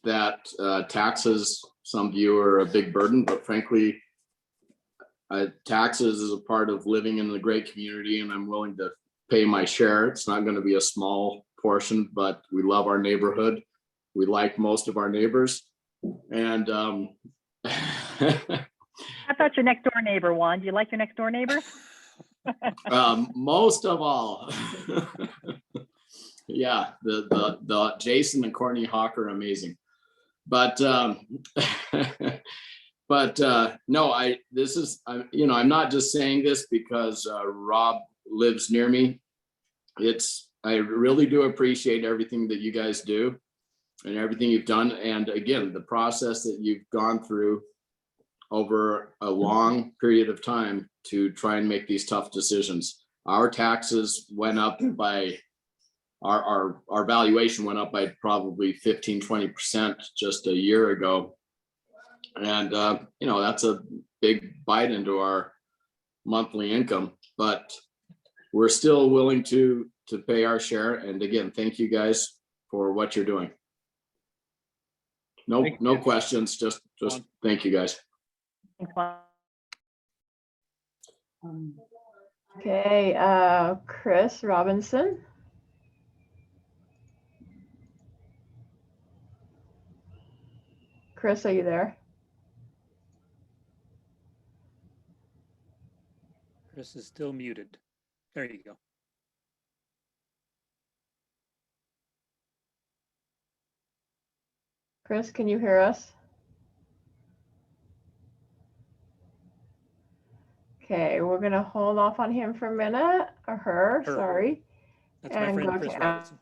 N: that taxes, some view are a big burden, but frankly, taxes is a part of living in a great community, and I'm willing to pay my share. It's not going to be a small portion, but we love our neighborhood. We like most of our neighbors, and
D: I thought your next door neighbor, Juan. Do you like your next door neighbor?
N: most of all. Yeah, the Jason and Courtney Hawk are amazing, but no, you know, I'm not just saying this because Rob lives near me. I really do appreciate everything that you guys do and everything you've done, and again, the process that you've gone through over a long period of time to try and make these tough decisions. Our taxes went up by, our valuation went up by probably 15-20% just a year ago. And you know, that's a big bite into our monthly income, but we're still willing to pay our share. And again, thank you guys for what you're doing. No questions, just thank you guys.
D: Thanks, Juan.
A: Okay, Chris Robinson. Chris, are you there?
F: Chris is still muted. There you go.
A: Chris, can you hear us? Okay, we're gonna hold off on him for a minute, or her,
F: Her.
A: sorry.
F: That's my
A: And
F: friend
A: go
F: Chris
A: to
F: Robinson.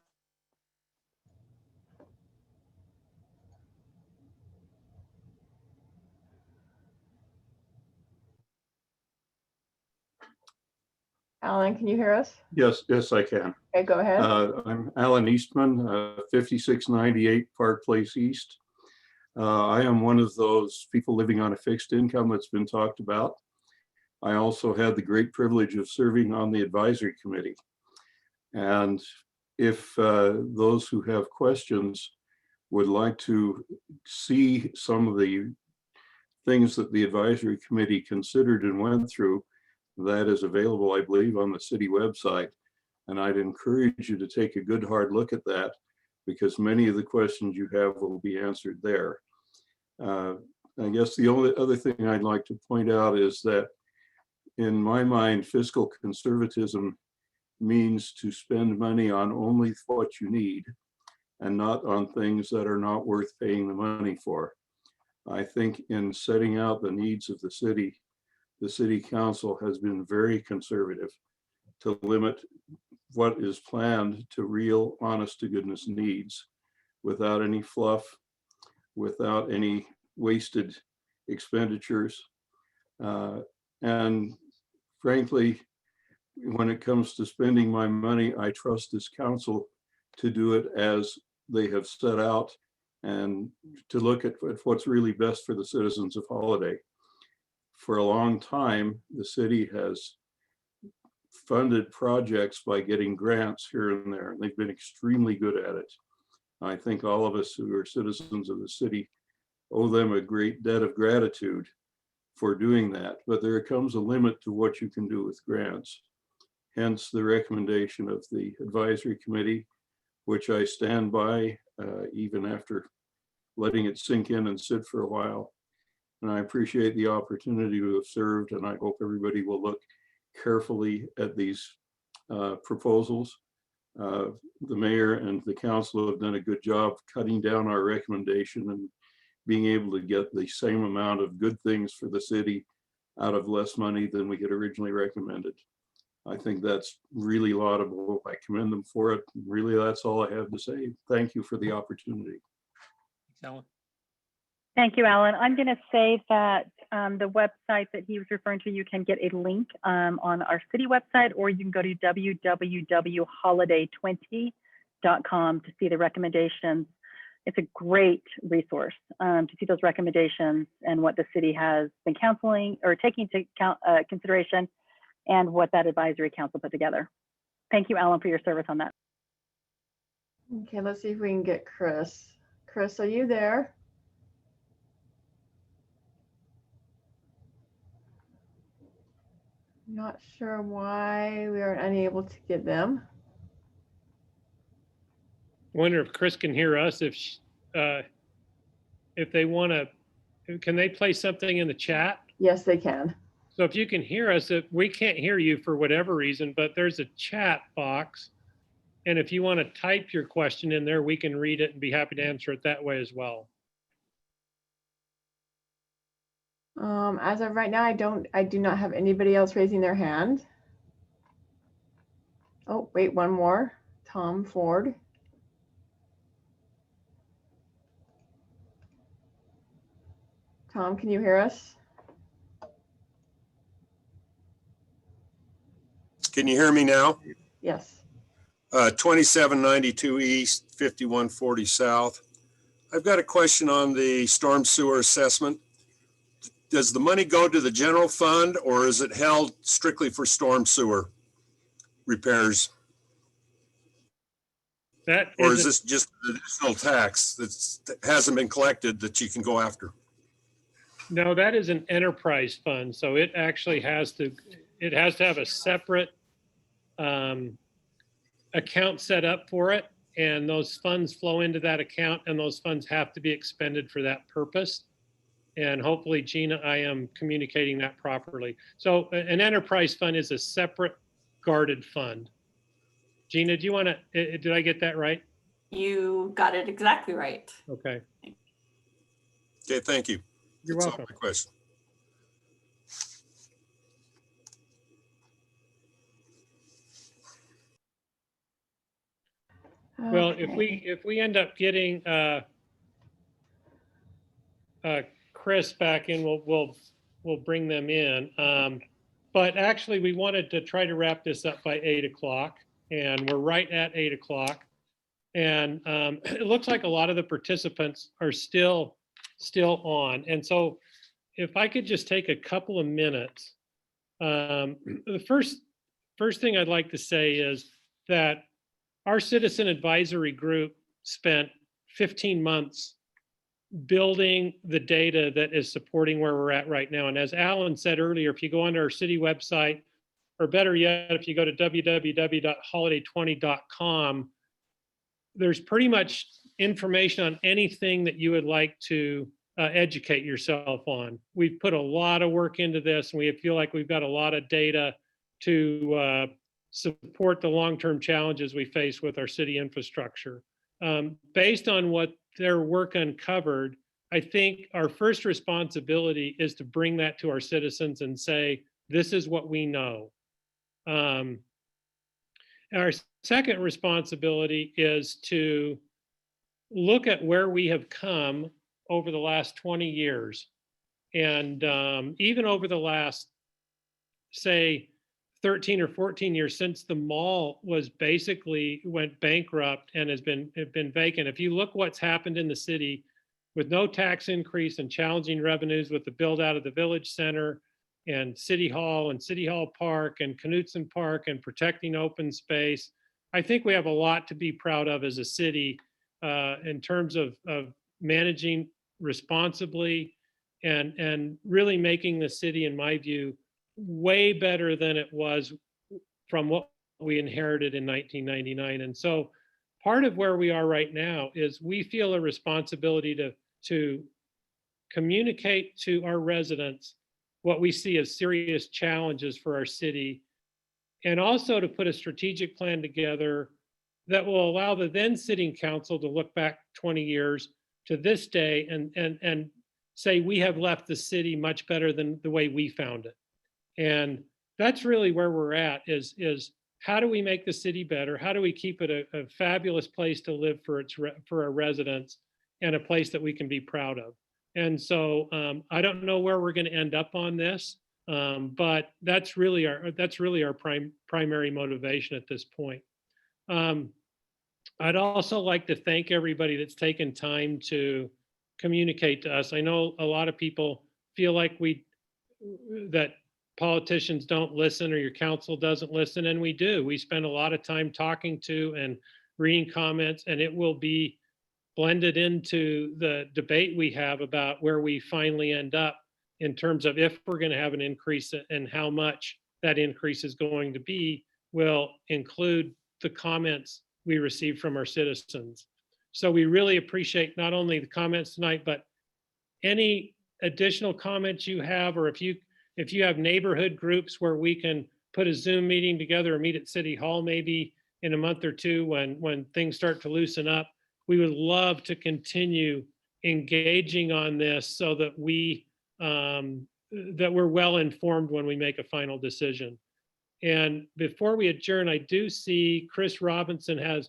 A: Alan, can you hear us?
O: Yes, yes, I can.
A: Okay, go ahead.
O: I'm Alan Eastman, 5698 Park Place East. I am one of those people living on a fixed income that's been talked about. I also had the great privilege of serving on the advisory committee. And if those who have questions would like to see some of the things that the advisory committee considered and went through, that is available, I believe, on the city website. And I'd encourage you to take a good hard look at that, because many of the questions you have will be answered there. I guess the only other thing I'd like to point out is that in my mind, fiscal conservatism means to spend money on only what you need and not on things that are not worth paying the money for. I think in setting out the needs of the city council has been very conservative to limit what is planned to real honest to goodness needs without any fluff, without any wasted expenditures. And frankly, when it comes to spending my money, I trust this council to do it as they have set out and to look at what's really best for the citizens of Holiday. For a long time, the city has funded projects by getting grants here and there. They've been extremely good at it. I think all of us who are citizens of the city owe them a great debt of gratitude for doing that. But there comes a limit to what you can do with grants. Hence the recommendation of the advisory committee, which I stand by even after letting it sink in and sit for a while. And I appreciate the opportunity to have served, and I hope everybody will look carefully at these proposals. The mayor and the council have done a good job cutting down our recommendation and being able to get the same amount of good things for the city out of less money than we had originally recommended. I think that's really laudable. I commend them for it. Really, that's all I have to say. Thank you for the opportunity.
F: Alan.
D: Thank you, Alan. I'm going to say that the website that he was referring to, you can get a link on our city website, or you can go to www.holiday20.com to see the recommendations. It's a great resource to see those recommendations and what the city has been counseling or taking into consideration, and what that advisory council put together. Thank you, Alan, for your service on that.
A: Okay, let's see if we can get Chris. Chris, are you there? Not sure why we are unable to get them.
B: Wonder if Chris can hear us, if they want to, can they play something in the chat?
A: Yes, they can.
B: So if you can hear us, if we can't hear you for whatever reason, but there's a chat box. And if you want to type your question in there, we can read it and be happy to answer it that way as well.
A: As of right now, I do not have anybody else raising their hand. Oh, wait, one more. Tom Ford. Tom, can you hear us?
P: Can you hear me now?
A: Yes.
P: 2792 East, 5140 South. I've got a question on the storm sewer assessment. Does the money go to the general fund, or is it held strictly for storm sewer repairs? Or is this just an additional tax that hasn't been collected that you can go after?
B: No, that is an enterprise fund. So it actually has to have a separate account set up for it. And those funds flow into that account, and those funds have to be expended for that purpose. And hopefully, Gina, I am communicating that properly. So an enterprise fund is a separate guarded fund. Gina, do you want to, did I get that right?
K: You got it exactly right.
B: Okay.
P: Okay, thank you.
B: You're
P: That's
B: welcome.
P: all my question.
B: Well,
A: Okay.
B: if we end up getting Chris back in, we'll bring them in. But actually, we wanted to try to wrap this up by 8 o'clock, and we're right at 8 o'clock. And it looks like a lot of the participants are still on. And so if I could just take a couple of minutes, the first thing I'd like to say is that our citizen advisory group spent 15 months building the data that is supporting where we're at right now. And as Alan said earlier, if you go onto our city website, or better yet, if you go to www.holiday20.com, there's pretty much information on anything that you would like to educate yourself on. We've put a lot of work into this, and we feel like we've got a lot of data to support the long-term challenges we face with our city infrastructure. Based on what their work uncovered, I think our first responsibility is to bring that to our citizens and say, this is what we know. Our second responsibility is to look at where we have come over the last 20 years. And even over the last, say, 13 or 14 years since the mall was basically went bankrupt and has been vacant. If you look what's happened in the city with no tax increase and challenging revenues with the build out of the village center and City Hall Park and Knutson Park and protecting open space, I think we have a lot to be proud of as a city in terms of managing responsibly and really making the city, in my view, way better than it was from what we inherited in 1999. And so part of where we are right now is we feel a responsibility to communicate to our residents what we see as serious challenges for our city, and also to put a strategic plan together that will allow the then sitting council to look back 20 years to this day and say we have left the city much better than the way we found it. And that's really where we're at is how do we make the city better? How do we keep it a fabulous place to live for our residents and a place that we can be proud of? And so I don't know where we're going to end up on this, but that's really our primary motivation at this point. I'd also like to thank everybody that's taken time to communicate to us. I know a lot of people feel like that politicians don't listen or your council doesn't listen, and we do. We spend a lot of time talking to and reading comments, and it will be blended into the debate we have about where we finally end up in terms of if we're going to have an increase and how much that increase is going to be will include the comments we receive from our citizens. So we really appreciate not only the comments tonight, but any additional comments you have, or if you have neighborhood groups where we can put a Zoom meeting together or meet at City Hall maybe in a month or two when things start to loosen up, we would love to continue engaging on this so that that we're well informed when we make a final decision. And before we adjourn, I do see Chris Robinson has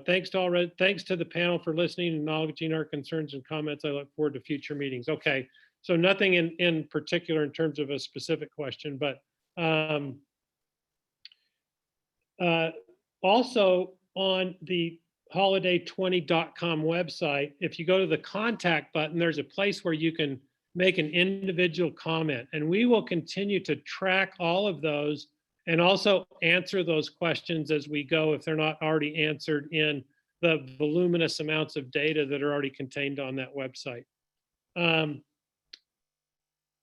B: thanks to the panel for listening and acknowledging our concerns and comments. I look forward to future meetings. Okay, so nothing in particular in terms of a specific question, but also on the holiday20.com website, if you go to the contact button, there's a place where you can make an individual comment, and we will continue to track all of those and also answer those questions as we go if they're not already answered in the voluminous amounts of data that are already contained on that website.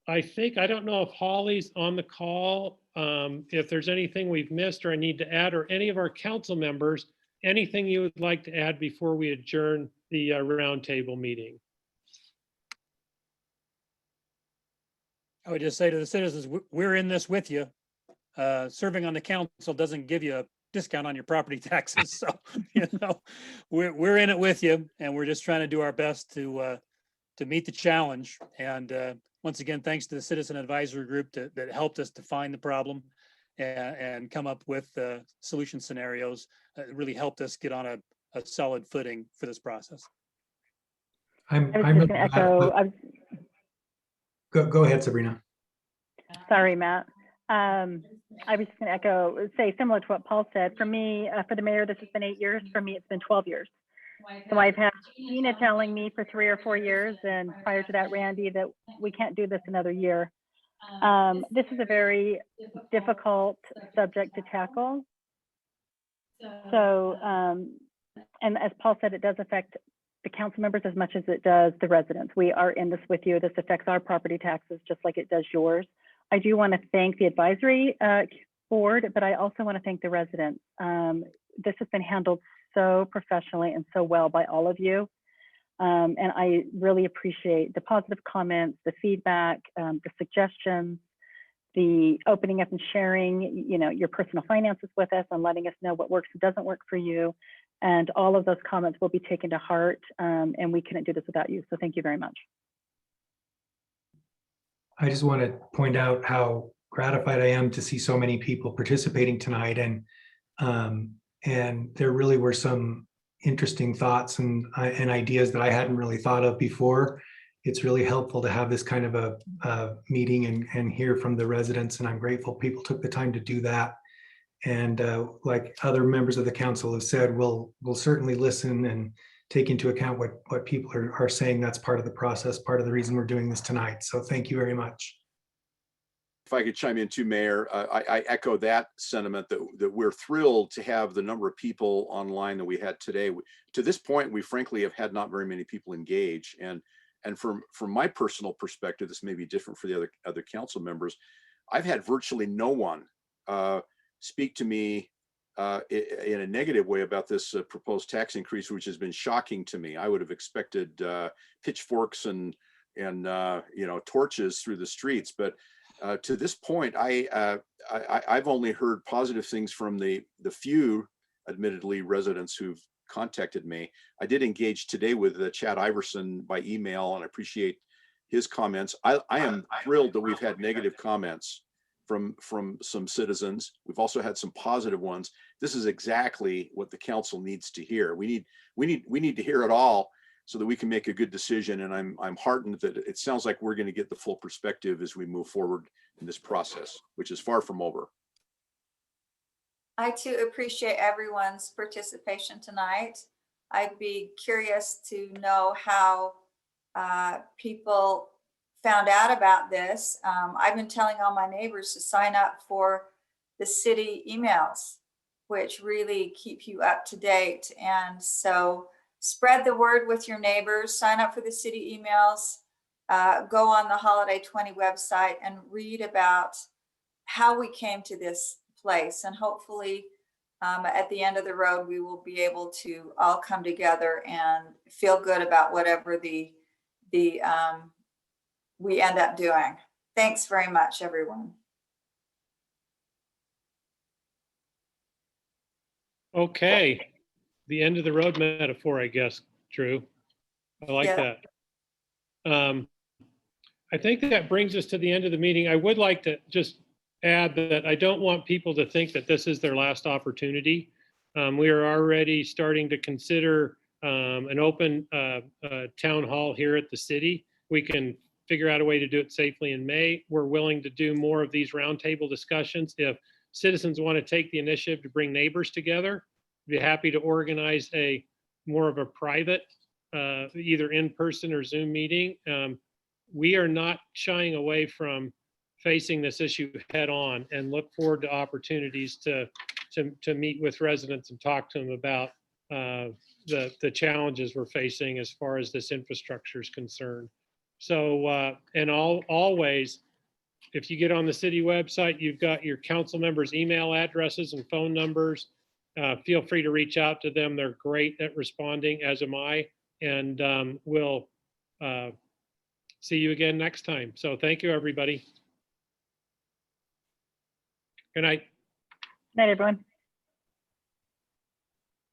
B: I don't know if Holly's on the call, if there's anything we've missed or I need to add, or any of our council members, anything you would like to add before we adjourn the roundtable meeting?
F: I would just say to the citizens, we're in this with you. Serving on the council doesn't give you a discount on your property taxes. So, we're in it with you, and we're just trying to do our best to meet the challenge. And once again, thanks to the Citizen Advisory Group that helped us define the problem and come up with solution scenarios. It really helped us get on a solid footing for this process.
C: I'm
D: I was
C: really
D: just going to echo.
C: Go ahead, Sabrina.
D: Sorry, Matt. I was just going to echo, say similar to what Paul said. For me, for the mayor, this has been 8 years. For me, it's been 12 years. So I've had Tina telling me for 3 or 4 years, and prior to that, Randy, that we can't do this another year. This is a very difficult subject to tackle. So, and as Paul said, it does affect the council members as much as it does the residents. We are in this with you. This affects our property taxes just like it does yours. I do want to thank the advisory board, but I also want to thank the residents. This has been handled so professionally and so well by all of you. And I really appreciate the positive comments, the feedback, the suggestions, the opening up and sharing, your personal finances with us and letting us know what works and doesn't work for you. And all of those comments will be taken to heart, and we couldn't do this without you. So thank you very much.
C: I just want to point out how gratified I am to see so many people participating tonight, and there really were some interesting thoughts and ideas that I hadn't really thought of before. It's really helpful to have this kind of a meeting and hear from the residents, and I'm grateful people took the time to do that. And like other members of the council have said, we'll certainly listen and take into account what people are saying. That's part of the process, part of the reason we're doing this tonight. So thank you very much.
G: If I could chime in too, Mayor, I echo that sentiment that we're thrilled to have the number of people online that we had today. To this point, we frankly have had not very many people engage. And from my personal perspective, this may be different for the other council members. I've had virtually no one speak to me in a negative way about this proposed tax increase, which has been shocking to me. I would have expected pitchforks and torches through the streets, but to this point, I've only heard positive things from the few, admittedly, residents who've contacted me. I did engage today with Chad Iverson by email, and I appreciate his comments. I am thrilled that we've had negative comments from some citizens. We've also had some positive ones. This is exactly what the council needs to hear. We need to hear it all so that we can make a good decision. And I'm heartened that it sounds like we're going to get the full perspective as we move forward in this process, which is far from over.
E: I too appreciate everyone's participation tonight. I'd be curious to know how people found out about this. I've been telling all my neighbors to sign up for the city emails, which really keep you up to date. And so spread the word with your neighbors, sign up for the city emails, go on the Holiday 20 website and read about how we came to this place. And hopefully at the end of the road, we will be able to all come together and feel good about whatever we end up doing. Thanks very much, everyone.
B: Okay. The end of the road metaphor, I guess, Drew. I like that. I think that brings us to the end of the meeting. I would like to just add that I don't want people to think that this is their last opportunity. We are already starting to consider an open town hall here at the city. We can figure out a way to do it safely in May. We're willing to do more of these roundtable discussions. If citizens want to take the initiative to bring neighbors together, I'd be happy to organize more of a private, either in-person or Zoom meeting. We are not shying away from facing this issue head on and look forward to opportunities to meet with residents and talk to them about the challenges we're facing as far as this infrastructure is concerned. So, and always, if you get on the city website, you've got your council members' email addresses and phone numbers. Feel free to reach out to them. They're great at responding, as am I. And we'll see you again next time. So thank you, everybody. Good night.
D: Good night, everyone.